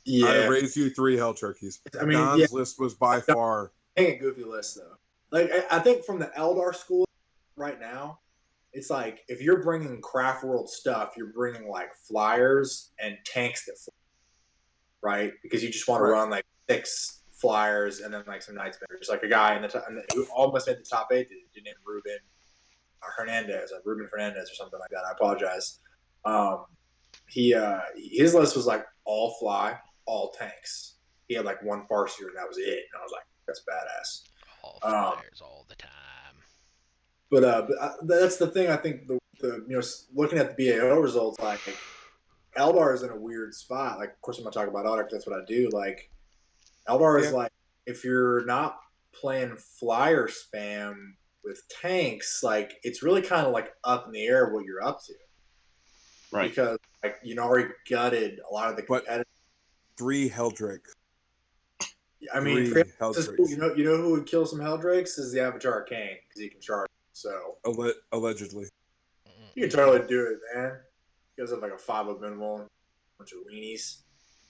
yeah, I raised you 3 hell turkeys. I mean, Don's list was by far. a goofy list though. Like I think from the Eldar school right now, it's like if you're bringing craft world stuff, you're bringing like flyers and tanks that fly, right? Because you just want to run like 6 flyers and then like some night spinners. Like a guy who almost made the top 8 did named Ruben Hernandez, like Ruben Fernandez or something like that. I apologize. His list was like all fly, all tanks. He had like 1 Farseer and that was it. And I was like, that's badass. All flyers all the time. But that's the thing. I think looking at the BAO results, like Eldar is in a weird spot. Like, of course, I'm gonna talk about Eldar because that's what I do. Like, Eldar is like if you're not playing flyer spam with tanks, like it's really kind of like up in the air what you're up to, Right? Because like already gutted a lot of the competitors. 3 Helldrakes. I mean, 3 Helldrakes. you know who would kill some Helldrakes is the Avatar Arcane because he can charge. So Allegedly. you can totally do it, man. You guys have like a 5 minimal, bunch of weenies.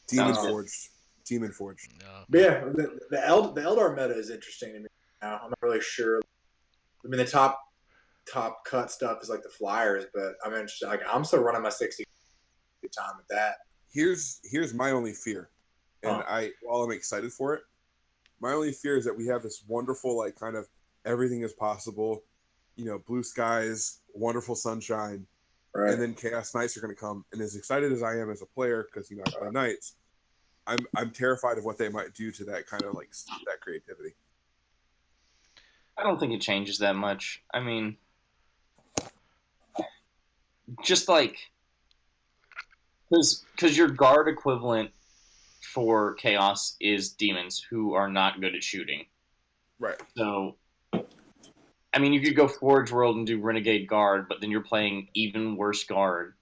Demon Forged. No. But yeah, the Eldar meta is interesting to me now. I'm not really sure. I mean, the top cut stuff is like the flyers, but I'm interested. Like I'm still running my 60 time with that. Here's my only fear, and while I'm excited for it, my only fear is that we have this wonderful like kind of everything is possible, blue skies, wonderful sunshine, Right. and then Chaos Knights are going to come. And as excited as I am as a player, because I play Knights, I'm terrified of what they might do to that kind of like that creativity. I don't think it changes that much. I mean, just like because your guard equivalent for Chaos is demons who are not good at shooting. Right. So, I mean, you could go Forge World and do Renegade Guard, but then you're playing even worse guard.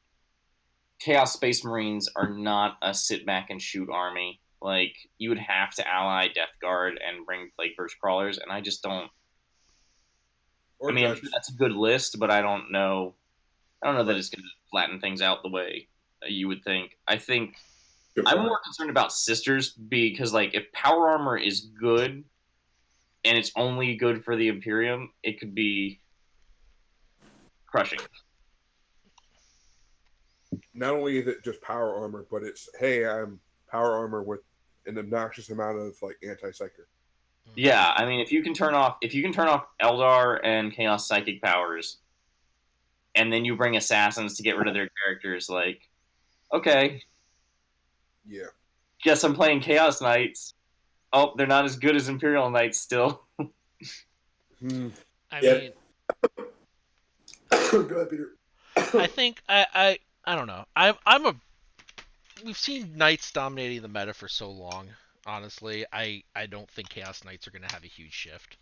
Chaos Space Marines are not a sit back and shoot army. Like, you would have to ally Death Guard and bring Plague Burst Crawlers, and I just don't. Or I mean, I'm Judge. sure that's a good list, but I don't know. That it's going to flatten things out the way you would think. I think I'm more concerned about Sisters because, like, if Power Armor is good and it's only good for the Imperium, it could be crushing. Not only is it just power armor, but it's I'm power armor with an obnoxious amount of like anti-psyker. Yeah, I mean, if you can turn off Eldar and Chaos Psychic powers, and then you bring assassins to get rid of their characters, like, okay, Yeah. guess I'm playing Chaos Knights. Oh, they're not as good as Imperial Knights still. I mean, Go ahead, Peter. I think I don't know. We've seen Knights dominating the meta for so long. Honestly, I don't think Chaos Knights are going to have a huge shift.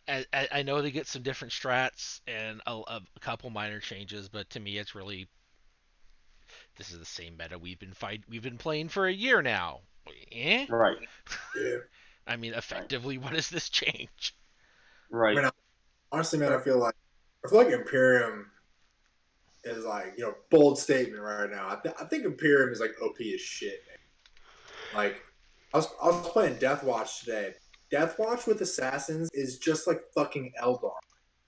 I know they get some different strats and a couple minor changes, but to me, it's really this is the same meta we've been playing for a year now. Eh? Right. Yeah. I mean, effectively, what does this change? Right. I mean, honestly, man, I feel like Imperium is like bold statement right now. I think Imperium is like OP as shit, man. Like, I was playing Death Watch today. Death Watch with assassins is just like fucking Eldar,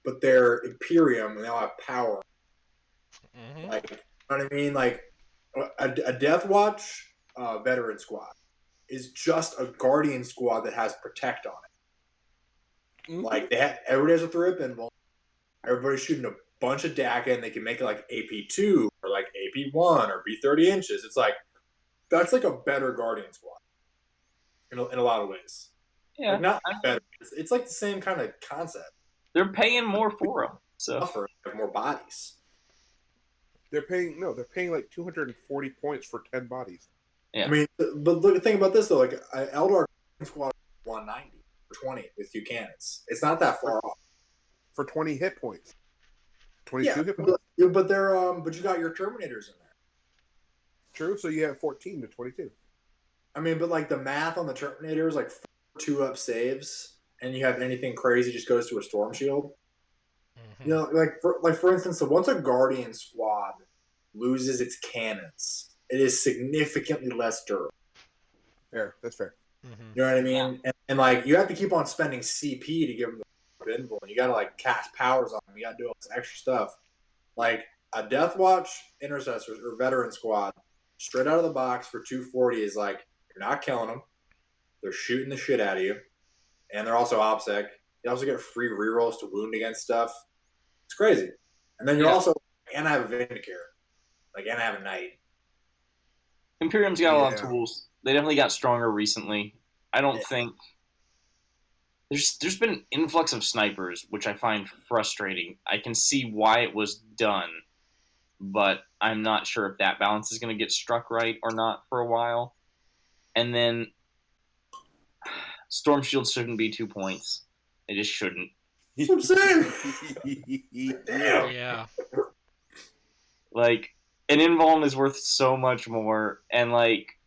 but they're Imperium and they all have power. Mm-hmm. Like, you know what I mean? Like, a Death Watch veteran squad is just a Guardian squad that has Protect on it. Mhm. Like, everybody has a 3-up pinball. Everybody's shooting a bunch of DACA, and they can make it like AP2 or like AP1 or B30 inches. It's like, that's like a better Guardian squad in a lot of ways. Yeah, Like, not better. It's like the same kind of concept. they're paying more for them. So Tougher, have more bodies. They're paying like 240 points for 10 bodies. Yeah. I mean, but look, think about this though. Like, Eldar squad 190 or 20 with 2 cannons. It's not that far off. For 20 hit points. 22 hit points? But they're but you got your Terminators in there. True, so you have 14 to 22. I mean, but like the math on the Terminators, like 2-up saves, and you have anything crazy just goes to a Storm Shield. Mm-hmm. You know, like for instance, so once a Guardian squad loses its cannons, it is significantly less durable. Fair, that's fair. Mm-hmm. You know what I mean? And like you have to keep on spending CP to give them the invul, and you got to like cast powers on them. You got to do all this extra stuff. Like a Death Watch intercessors or veteran squad, straight out of the box for 240 is like you're not killing them. They're shooting the shit out of you, and they're also OPSEC. You also get free rerolls to wound against stuff. It's crazy. And then you're also and I have a Vindicator, like and I have a Knight. Imperium's got a lot of Yeah. tools. They definitely got stronger recently. I don't think there's been an influx of snipers, which I find frustrating. I can see why it was done, but I'm not sure if that balance is going to get struck right or not for a while. And then Storm Shield shouldn't be 2 points. They just shouldn't. That's what I'm saying. Damn. Yeah. Like, an invuln is worth so much more, and like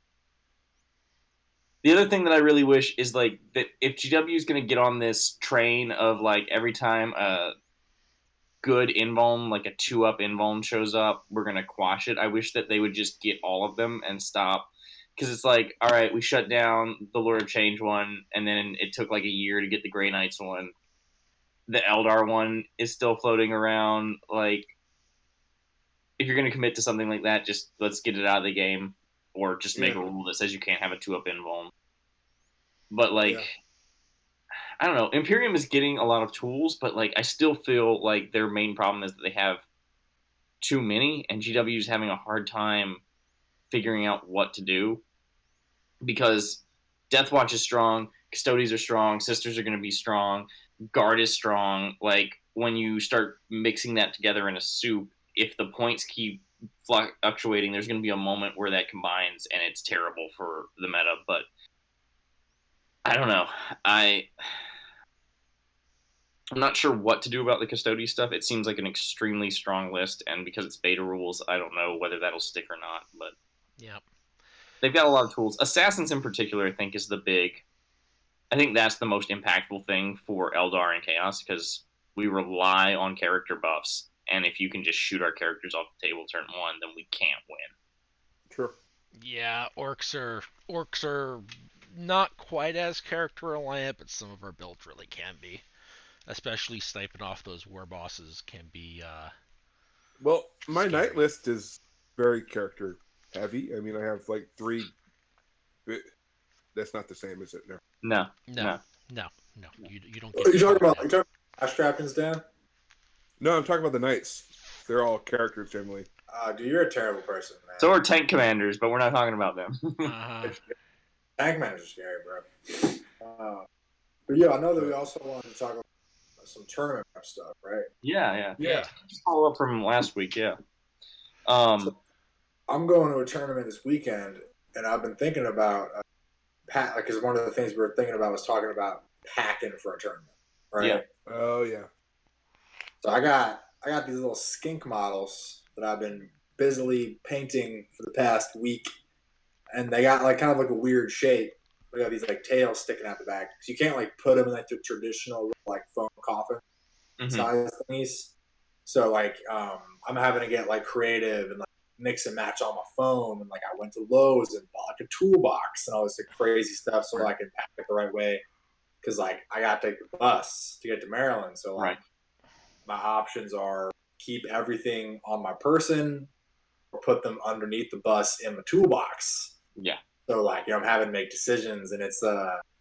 the other thing that I really wish is like that if GW is going to get on this train of like every time a good invuln, like a 2-up invuln shows up, we're going to quash it. I wish that they would just get all of them and stop. Because it's like, all right, we shut down the Lord of Change one, and then it took like a year to get the Grey Knights one. The Eldar one is still floating around. Like, if you're going to commit to something like that, just let's get it out of the game. Or just make a rule that says you can't have a 2-up invuln. But like, I don't know. Imperium is getting a lot of tools, but like, I still feel like their main problem is that they have too many, and GW is having a hard time figuring out what to do. Because Deathwatch is strong, Custodies are strong, Sisters are going to be strong, Guard is strong. Like, when you start mixing that together in a soup, if the points keep fluctuating, there's going to be a moment where that combines, and it's terrible for the meta. But I don't know. I'm not sure what to do about the Custody stuff. It seems like an extremely strong list, and because it's beta rules, I don't know whether that'll stick or not. But Yep. they've got a lot of tools. Assassins in particular, I think, is the big. I think that's the most impactful thing for Eldar and Chaos, because we rely on character buffs, and if you can just shoot our characters off the table turn 1, then we can't win. True. Yeah, orcs are not quite as character reliant, but some of our builds really can be. Especially sniping off those war bosses can be Well, my scary. Knight list is very character heavy. I mean, I have like 3. That's not the same, is it? No. No. You don't What get are you talking about? that. You talking about Captains, Dan? No, I'm talking about the Knights. They're all characters generally. Dude, you're a terrible person, man. So are tank commanders, but we're not talking about them. Uh-huh. Tank managers are scary, bro. But yeah, I know that we also wanted to talk about some tournament prep stuff, right? Yeah. Yeah. Just follow up from last week, yeah. So I'm going to a tournament this weekend, and I've been thinking about because one of the things we were thinking about was talking about packing for a tournament, right? Yeah. Oh yeah. So I got these little skink models that I've been busily painting for the past week, and they got like kind of like a weird shape. They got these like tails sticking out the back, so you can't like put them in like the traditional like foam coffin size thingies. So like I'm having to get like creative and like mix and match on my phone, and like I went to Lowe's and bought like a toolbox and all this like, crazy stuff so I can pack it the right way. Because like I got to take the bus to get to Maryland, so like my options are keep everything on my person or put them underneath the bus in the toolbox. Yeah. So like I'm having to make decisions, and it's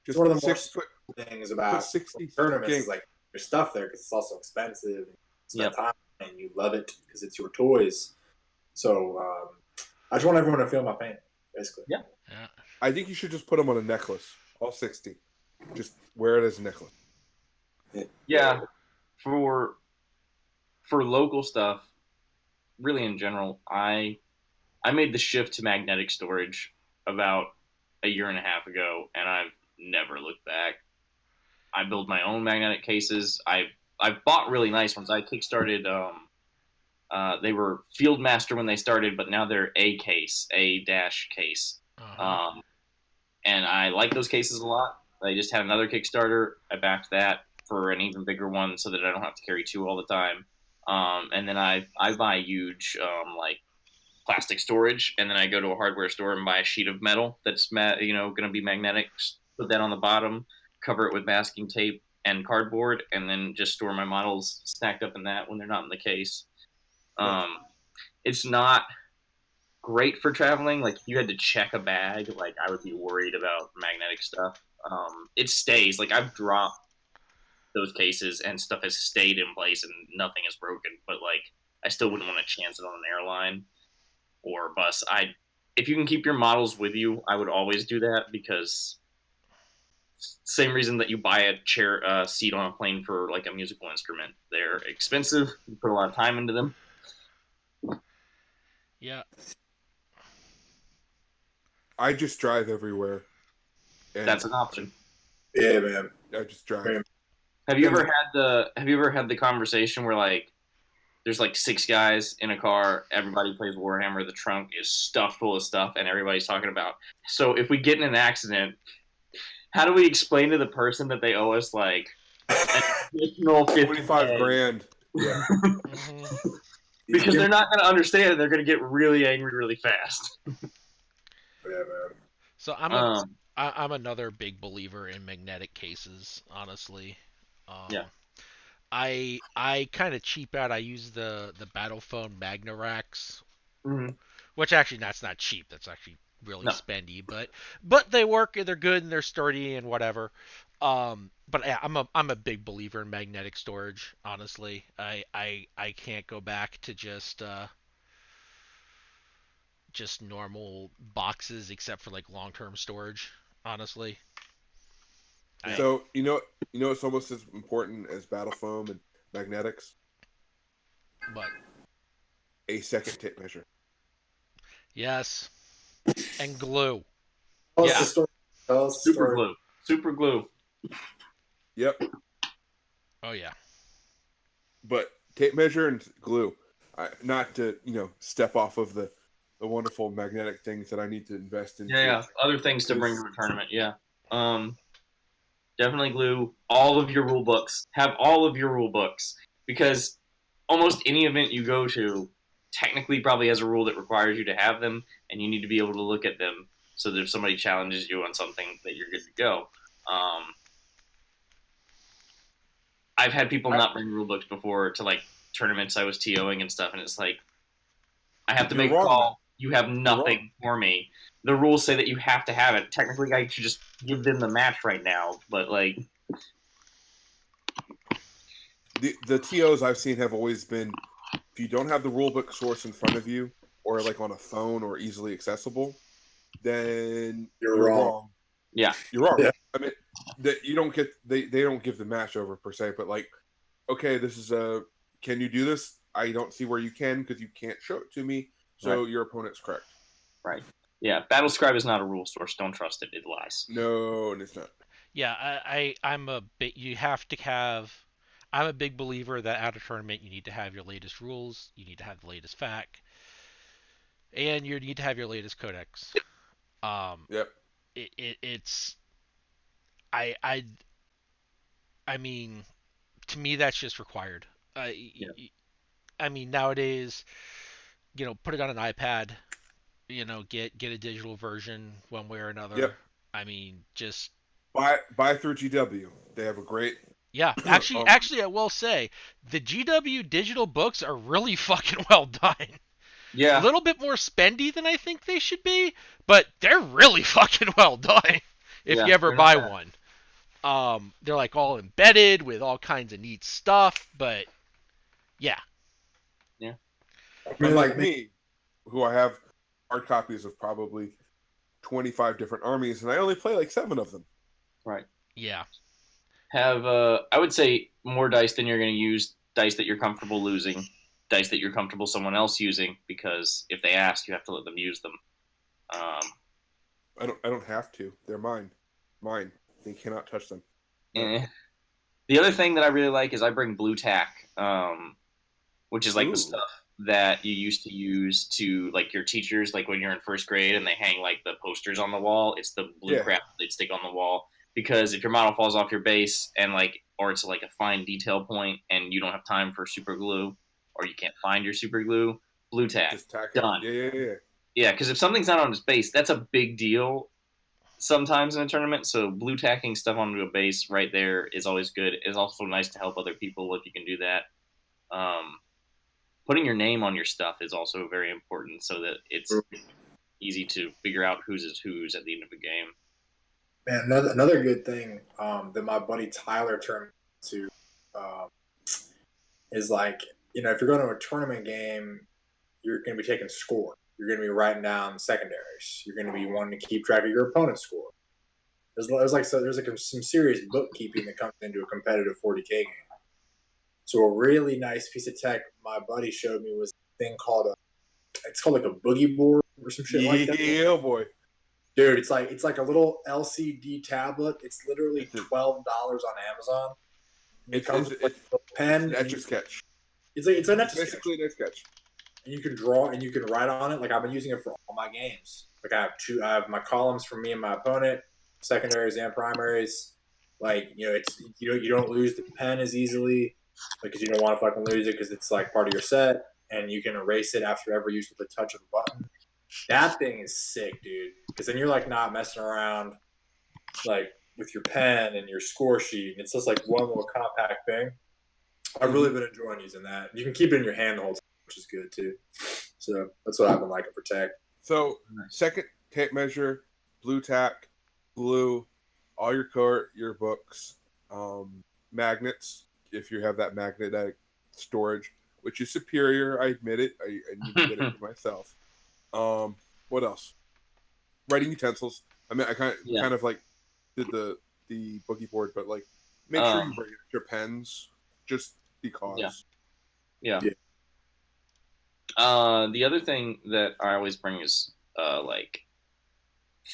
Just one of the more put things about 60 tournaments game. is like there's stuff there because it's also expensive. And you spend Yep. time and you love it because it's your toys. So I just want everyone to feel my pain, basically. Yeah. Yeah. I think you should just put them on a necklace. All 60. Just wear it as a necklace. Yeah. For local stuff, really in general, I made the shift to magnetic storage about a year and a half ago, and I've never looked back. I build my own magnetic cases. I've bought really nice ones. I kickstarted. They were Fieldmaster when they started, but now they're A dash case. Uh-huh. And I like those cases a lot. I just had another Kickstarter. I backed that for an even bigger one so that I don't have to carry two all the time. And then I buy huge like plastic storage, and then I go to a hardware store and buy a sheet of metal that's going to be magnetic. Put that on the bottom, cover it with masking tape and cardboard, and then just store my models stacked up in that when they're not in the case. It's not great for traveling. Like if you had to check a bag, like I would be worried about magnetic stuff. It stays. Like I've dropped those cases and stuff has stayed in place and nothing is broken. But like I still wouldn't want to chance it on an airline or bus. If you can keep your models with you, I would always do that because same reason that you buy a chair seat on a plane for like a musical instrument. They're expensive. You put a lot of time into them. Yeah. I just drive everywhere. And That's an option. Yeah, man. I just drive. Have you ever had the conversation where like there's like six guys in a car, everybody plays Warhammer, the trunk is stuffed full of stuff, and everybody's talking about, so if we get in an accident, how do we explain to the person that they owe us like an additional 25 grand. Yeah. Mm-hmm. Because they're not going to understand and they're going to get really angry really fast. Yeah, man. So I'm another big believer in magnetic cases, honestly. Yeah. I kind of cheap out. I use the Battlephone Magna Racks, Mm-hmm. which actually that's not cheap. That's actually really No. spendy, but they work and they're good and they're sturdy and whatever. But yeah, I'm a big believer in magnetic storage. Honestly, I can't go back to just normal boxes except for like long term storage. Honestly, So it's almost as important as battle foam and magnetics. but A second tape measure. yes, and glue. Tell us Yeah. the story. Tell us the story. Super glue. Yep. Oh yeah. But tape measure and glue. Not to step off of the wonderful magnetic things that I need to invest into. Yeah. Other things to bring to a tournament. Yeah. Definitely glue all of your rule books. Have all of your rule books because almost any event you go to technically probably has a rule that requires you to have them, and you need to be able to look at them so that if somebody challenges you on something that you're good to go. I've had people not bring rule books before to like tournaments I was TOing and stuff, and it's like I have to You're make wrong, a call. man. You have nothing for me. The rules say that you have to have it. Technically, I should just give them the match right now, but like The TOs I've seen have always been, if you don't have the rulebook source in front of you or like on a phone or easily accessible, then You're you're wrong. wrong. yeah, You're wrong. Yeah. I mean, that you don't get they don't give the match over per se, but like, okay, this is can you do this? I don't see where you can because you can't show it to me. So Right. your opponent's correct. right. Yeah, Battlescribe is not a rule source. Don't trust it. It lies. No, and it's not. Yeah, I'm a bit. You have to have. I'm a big believer that at a tournament you need to have your latest rules, you need to have the latest FAQ, and you need to have your latest codex. Um, Yep. it's I I I mean, to me that's just required. Yeah. I mean nowadays put it on an iPad. Get a digital version one way or another. Yep. I mean, just Buy through GW. They have a great. yeah. Actually, I will say the GW digital books are really fucking well done. A Yeah, little bit more spendy than I think they should be, but they're really fucking well done. If yeah, you ever they're not buy bad. one, they're like all embedded with all kinds of neat stuff. But yeah, Yeah. I mean, Unlike me, who I have hard copies of probably 25 different armies, and I only play like 7 of them. Right. yeah, Have I would say more dice than you're going to use. Dice that you're comfortable losing. Dice that you're comfortable someone else using, because if they ask, you have to let them use them. Um, I don't have to. They're mine. Mine. They cannot touch them. No. The other thing that I really like is I bring blue tack, which is like Ooh. the stuff that you used to use to like your teachers, like when you're in first grade and they hang like the posters on the wall. It's the blue Yeah. crap they'd stick on the wall, because if your model falls off your base and like, or it's like a fine detail point and you don't have time for super glue, or you can't find your super glue, blue tack, Just tack it. done. Yeah. Yeah, because if something's not on its base, that's a big deal sometimes in a tournament. So blue tacking stuff onto a base right there is always good. It's also nice to help other people if you can do that. Putting your name on your stuff is also very important, so that it's easy to figure out whose is whose at the end of the game. Man, another good thing that my buddy Tyler turned to um, is like, if you're going to a tournament game, you're going to be taking score. You're going to be writing down secondaries. You're going to be wanting to keep track of your opponent's score. There's like some serious bookkeeping that comes into a competitive 40K game. So a really nice piece of tech my buddy showed me was a thing called it's called like a boogie board or some shit like that. Yeah, boy. Dude, it's like a little LCD tablet. It's literally $12 on Amazon. It comes with like a pen. Etch a sketch. It's an etch a sketch. Basically an etch a sketch. And you can draw and you can write on it. Like I've been using it for all my games. Like I have my columns for me and my opponent, secondaries and primaries. Like it's you don't lose the pen as easily because you don't want to fucking lose it because it's like part of your set, and you can erase it after every use with the touch of a button. That thing is sick, dude. Because then you're like not messing around like with your pen and your score sheet, and it's just like one little compact thing. I've really been enjoying using that. You can keep it in your hand the whole time, which is good too. So that's what I've been liking for tech. So second tape measure, blue tack, glue, all your books, magnets if you have that magnetic storage, which is superior. I admit it. I need to get it for myself. What else? Writing utensils. I mean, I kind of like did the boogie board, but like make sure you bring your pens just because. Yeah. The other thing that I always bring is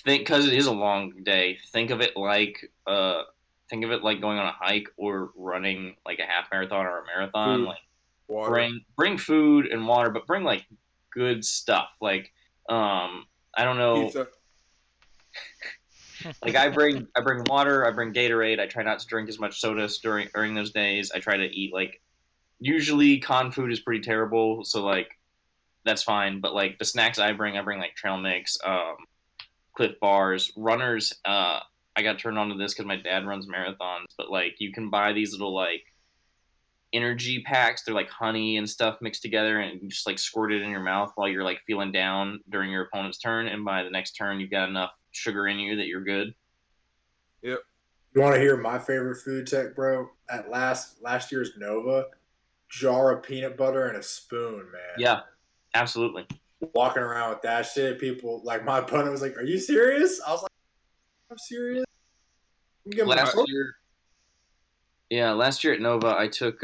because it is a long day. Think of it like going on a hike or running like a half marathon or a marathon. Food, like water. bring food and water, but bring like good stuff. Like I don't know. Pizza. Like I bring water. I bring Gatorade. I try not to drink as much soda during those days. I try to eat like. Usually, con food is pretty terrible, so like that's fine. But like the snacks I bring like trail mix, Cliff bars, runners. I got turned on to this because my dad runs marathons. But like you can buy these little like energy packs. They're like honey and stuff mixed together, and you just like squirt it in your mouth while you're like feeling down during your opponent's turn. And by the next turn, you've got enough sugar in you that you're good. Yep. You want to hear my favorite food tech, bro? At last year's Nova, jar of peanut butter and a spoon, man. Yeah, absolutely. Walking around with that shit, people like my opponent was like, "Are you serious?" I was like, "I'm serious." Last year at Nova, I took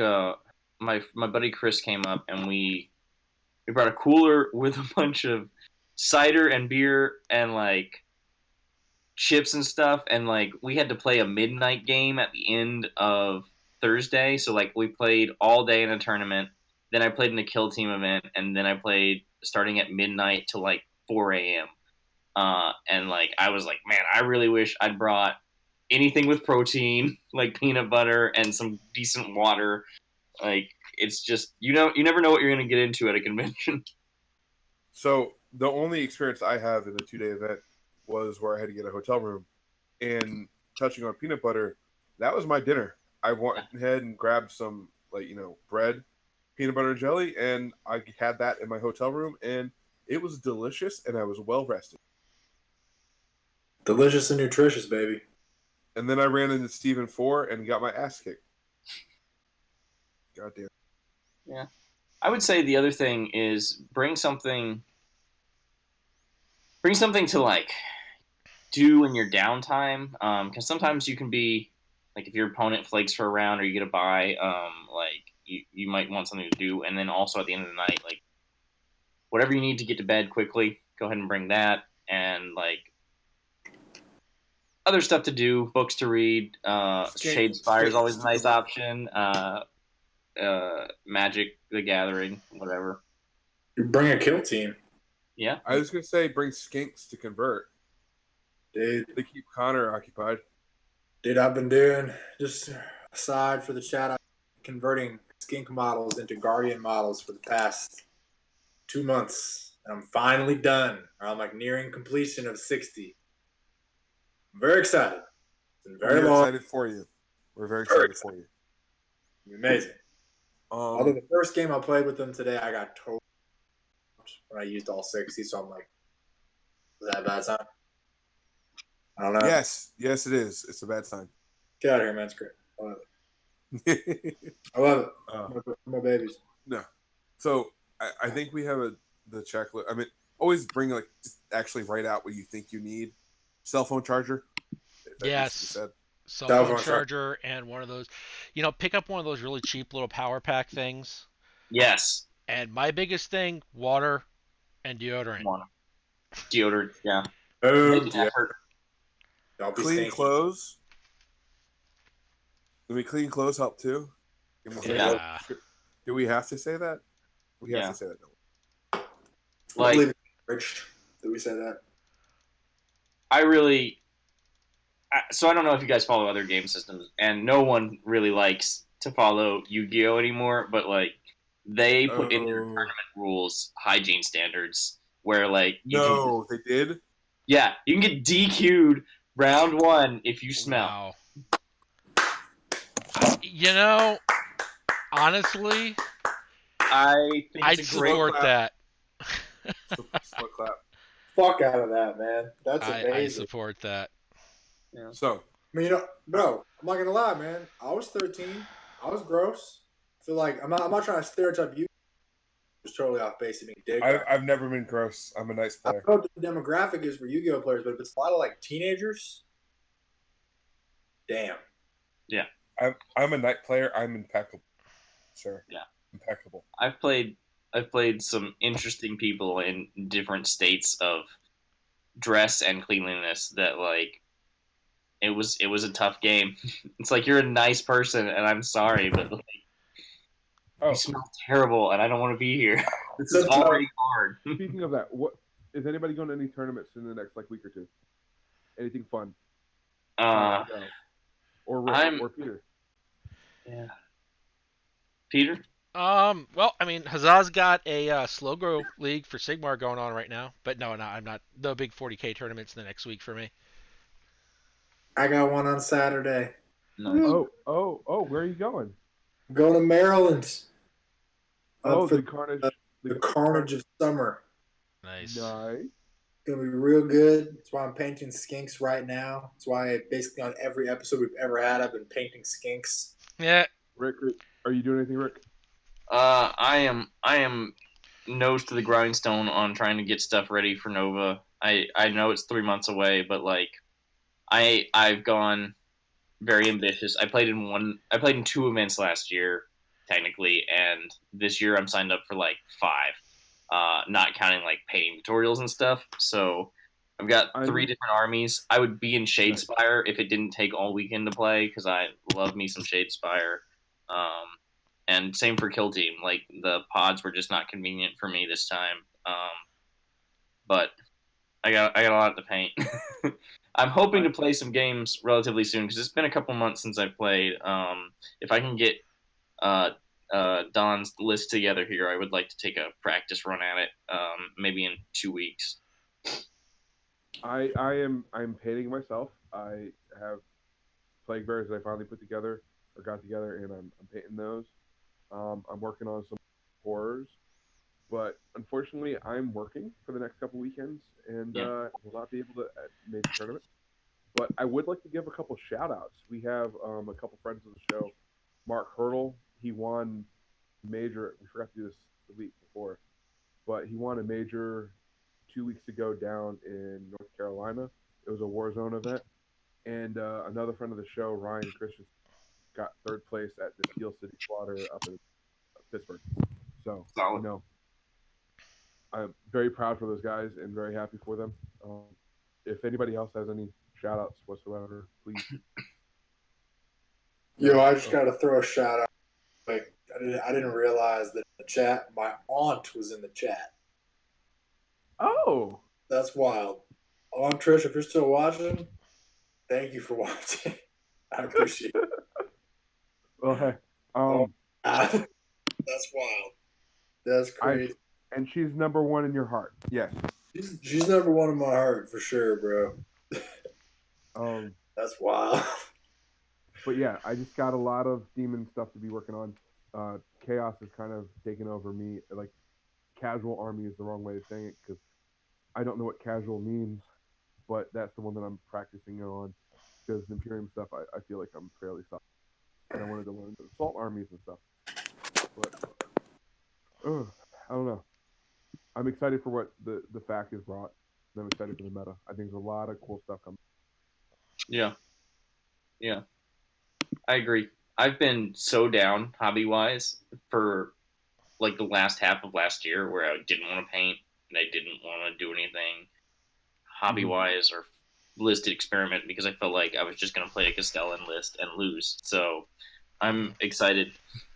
my buddy Chris came up and we brought a cooler with a bunch of cider and beer and like chips and stuff, and like we had to play a midnight game at the end of Thursday. So like we played all day in a tournament. Then I played in a kill team event, and then I played starting at midnight to like 4 a.m. And like I was like, man, I really wish I'd brought anything with protein, like peanut butter and some decent water. Like it's just you never know what you're gonna get into at a convention. So the only experience I have in the 2-day event was where I had to get a hotel room. And touching on peanut butter, that was my dinner. I went ahead and grabbed some bread, peanut butter and jelly, and I had that in my hotel room, and it was delicious, and I was well rested. Delicious and nutritious, baby. And then I ran into Stephen 4 and got my ass kicked. God damn. Yeah. I would say the other thing is bring something to like do in your downtime. Because sometimes you can be like if your opponent flakes for a round or you get a bye, like you might want something to do, and then also at the end of the night, like whatever you need to get to bed quickly, go ahead and bring that, and like other stuff to do, books to read. Shadespire is always a nice option. Magic the Gathering, whatever. You bring a kill team. Yeah. I was going to say bring skinks to convert. Dude, They keep Connor occupied. Dude, I've been doing, just aside for the chat, I've been converting skink models into guardian models for the past 2 months. And I'm finally done. I'm like nearing completion of 60. I'm very excited. It's been very We're long. excited for you. We're very excited for you. Amazing. Although the first game I played with them today, I got totally when I used all 60, so I'm like, is that a bad sign? I don't know. Yes, it is. It's a bad sign. Get out of here, man. It's great. I love it. I love it. My babies. No. So I think we have the checklist. I mean, always bring just actually write out what you think you need. Cell phone charger. Yes. Cell phone charger and one of those, pick up one of those really cheap little power pack things. Yes. And my biggest thing, water and deodorant. Deodorant, yeah. Don't be clean stinky. Clothes. Do clean clothes help too? Yeah. Do we have to say that? We have to say that. Don't we? Like, Rich, do we say that? So I don't know if you guys follow other game systems, and no one really likes to follow Yu-Gi-Oh anymore. But like, they put in their tournament rules hygiene standards, where like they did. Yeah, you can get DQ'd round 1 if you smell. Wow. Honestly, I'd support that. Slow clap. Fuck out of that, man. That's amazing. I support that. Yeah. So, I mean, bro, I'm not gonna lie, man. I was 13. I was gross. I feel like I'm not trying to stereotype you. It's totally off base. Being dick. I've never been gross. I'm a nice player. I don't know what the demographic is for Yu-Gi-Oh players, but if it's a lot of like teenagers, damn. Yeah. I'm a night player. I'm impeccable. Sure. Yeah. Impeccable. I've played some interesting people in different states of dress and cleanliness that like it was a tough game. It's like you're a nice person and I'm sorry, but like you smell terrible and I don't want to be here. This is already hard. Speaking of that, what is anybody going to any tournaments in the next week or two? Anything fun? Or Rick, or Peter? Yeah. Peter? Well, I mean, Hazard's got a slow grow league for Sigmar going on right now, but no, I'm not. No big 40K tournaments in the next week for me. I got one on Saturday. Nice. Oh! Where are you going? I'm going to Maryland. The Carnage. The Carnage of Summer. Nice. It's gonna be real good. That's why I'm painting skinks right now. That's why basically on every episode we've ever had, I've been painting skinks. Yeah. Rick, are you doing anything, Rick? I am nose to the grindstone on trying to get stuff ready for Nova. I know it's 3 months away, but like I've gone very ambitious. I played in 2 events last year, technically, and this year I'm signed up for like 5, not counting like painting tutorials and stuff. So I've got 3 different armies. I would be in Shadespire if it didn't take all weekend to play because I love me some Shadespire. And same for Kill Team. Like the pods were just not convenient for me this time. But I got a lot to paint. I'm hoping to play some games relatively soon because it's been a couple months since I've played. If I can get Don's list together here. I would like to take a practice run at it, maybe in 2 weeks. I'm painting myself. I have plague bears that I finally put together or got together, and I'm painting those. I'm working on some horrors, but unfortunately, I'm working for the next couple weekends and will not be able to make the tournament. But I would like to give a couple shout outs. We have a couple friends of the show. Mark Hurdle, he won major. We forgot to do this the week before, but he won a major 2 weeks ago down in North Carolina. It was a Warzone event. And another friend of the show, Ryan Christian, got third place at the Steel City Slaughter up in Pittsburgh. So, Solid. I'm very proud for those guys and very happy for them. If anybody else has any shout outs whatsoever, please. Yo, I just got to throw a shout out. Like, I didn't realize that in the chat, my aunt was in the chat. Oh, That's wild. Aunt Trish, if you're still watching, thank you for watching. I appreciate it. well, hey, that's wild. That's crazy. And she's number one in your heart. Yes. She's number one in my heart for sure, bro. That's wild. But yeah, I just got a lot of demon stuff to be working on. Chaos is kind of taken over me. Like, casual army is the wrong way of saying it because I don't know what casual means, but that's the one that I'm practicing on because the Imperium stuff, I feel like I'm fairly solid. And I wanted to learn the assault armies and stuff. But, I don't know. I'm excited for what the FAQ has brought. And I'm excited for the meta. I think there's a lot of cool stuff coming. Yeah. I agree. I've been so down hobby-wise for like the last half of last year where I didn't want to paint and I didn't want to do anything hobby-wise or listed experiment because I felt like I was just going to play a Castellan list and lose. So I'm excited.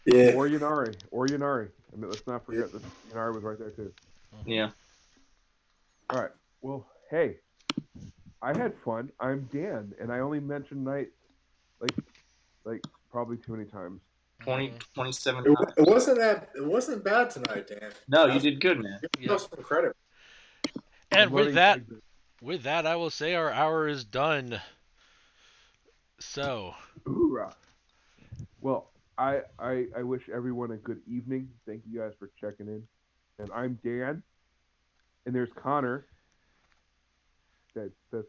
Yeah. Or Yanari. I mean, let's not forget that Yanari was right there too. Yeah. All right. Well, hey, I had fun. I'm Dan, and I only mentioned Knight like probably too many times. 27 It times. wasn't bad tonight, Dan. No, you did good, man. Give yourself some credit. And I'm with learning that, I will say our hour is done. So, Hoorah. Well, I wish everyone a good evening. Thank you guys for checking in. And I'm Dan, and there's Connor. That's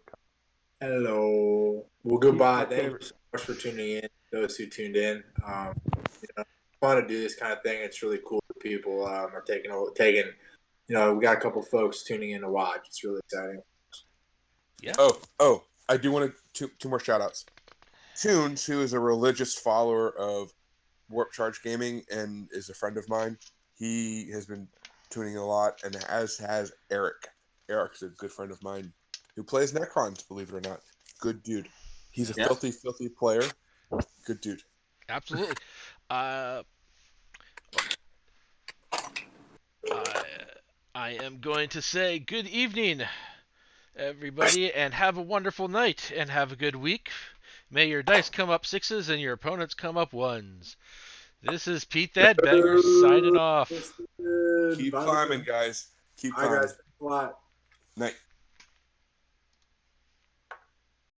Hello. Well, goodbye. My Thank you favorite. so much for tuning in. Those who tuned in. Fun to do this kind of thing. It's really cool that people are taking. We got a couple folks tuning in to watch. It's really exciting. yeah. Oh, I do want two more shout outs. Tunes, who is a religious follower of Warp Charge Gaming and is a friend of mine, he has been tuning a lot, and as has Eric. Eric's a good friend of mine who plays Necrons, believe it or not. Good dude. He's a filthy player. Good dude. Absolutely. I am going to say good evening, everybody, and have a wonderful night, and have a good week. May your dice come up sixes and your opponents come up ones. This is Pete the Headbanger signing off. Keep climbing, guys. Keep climbing. All right, guys. Thanks a lot. Night.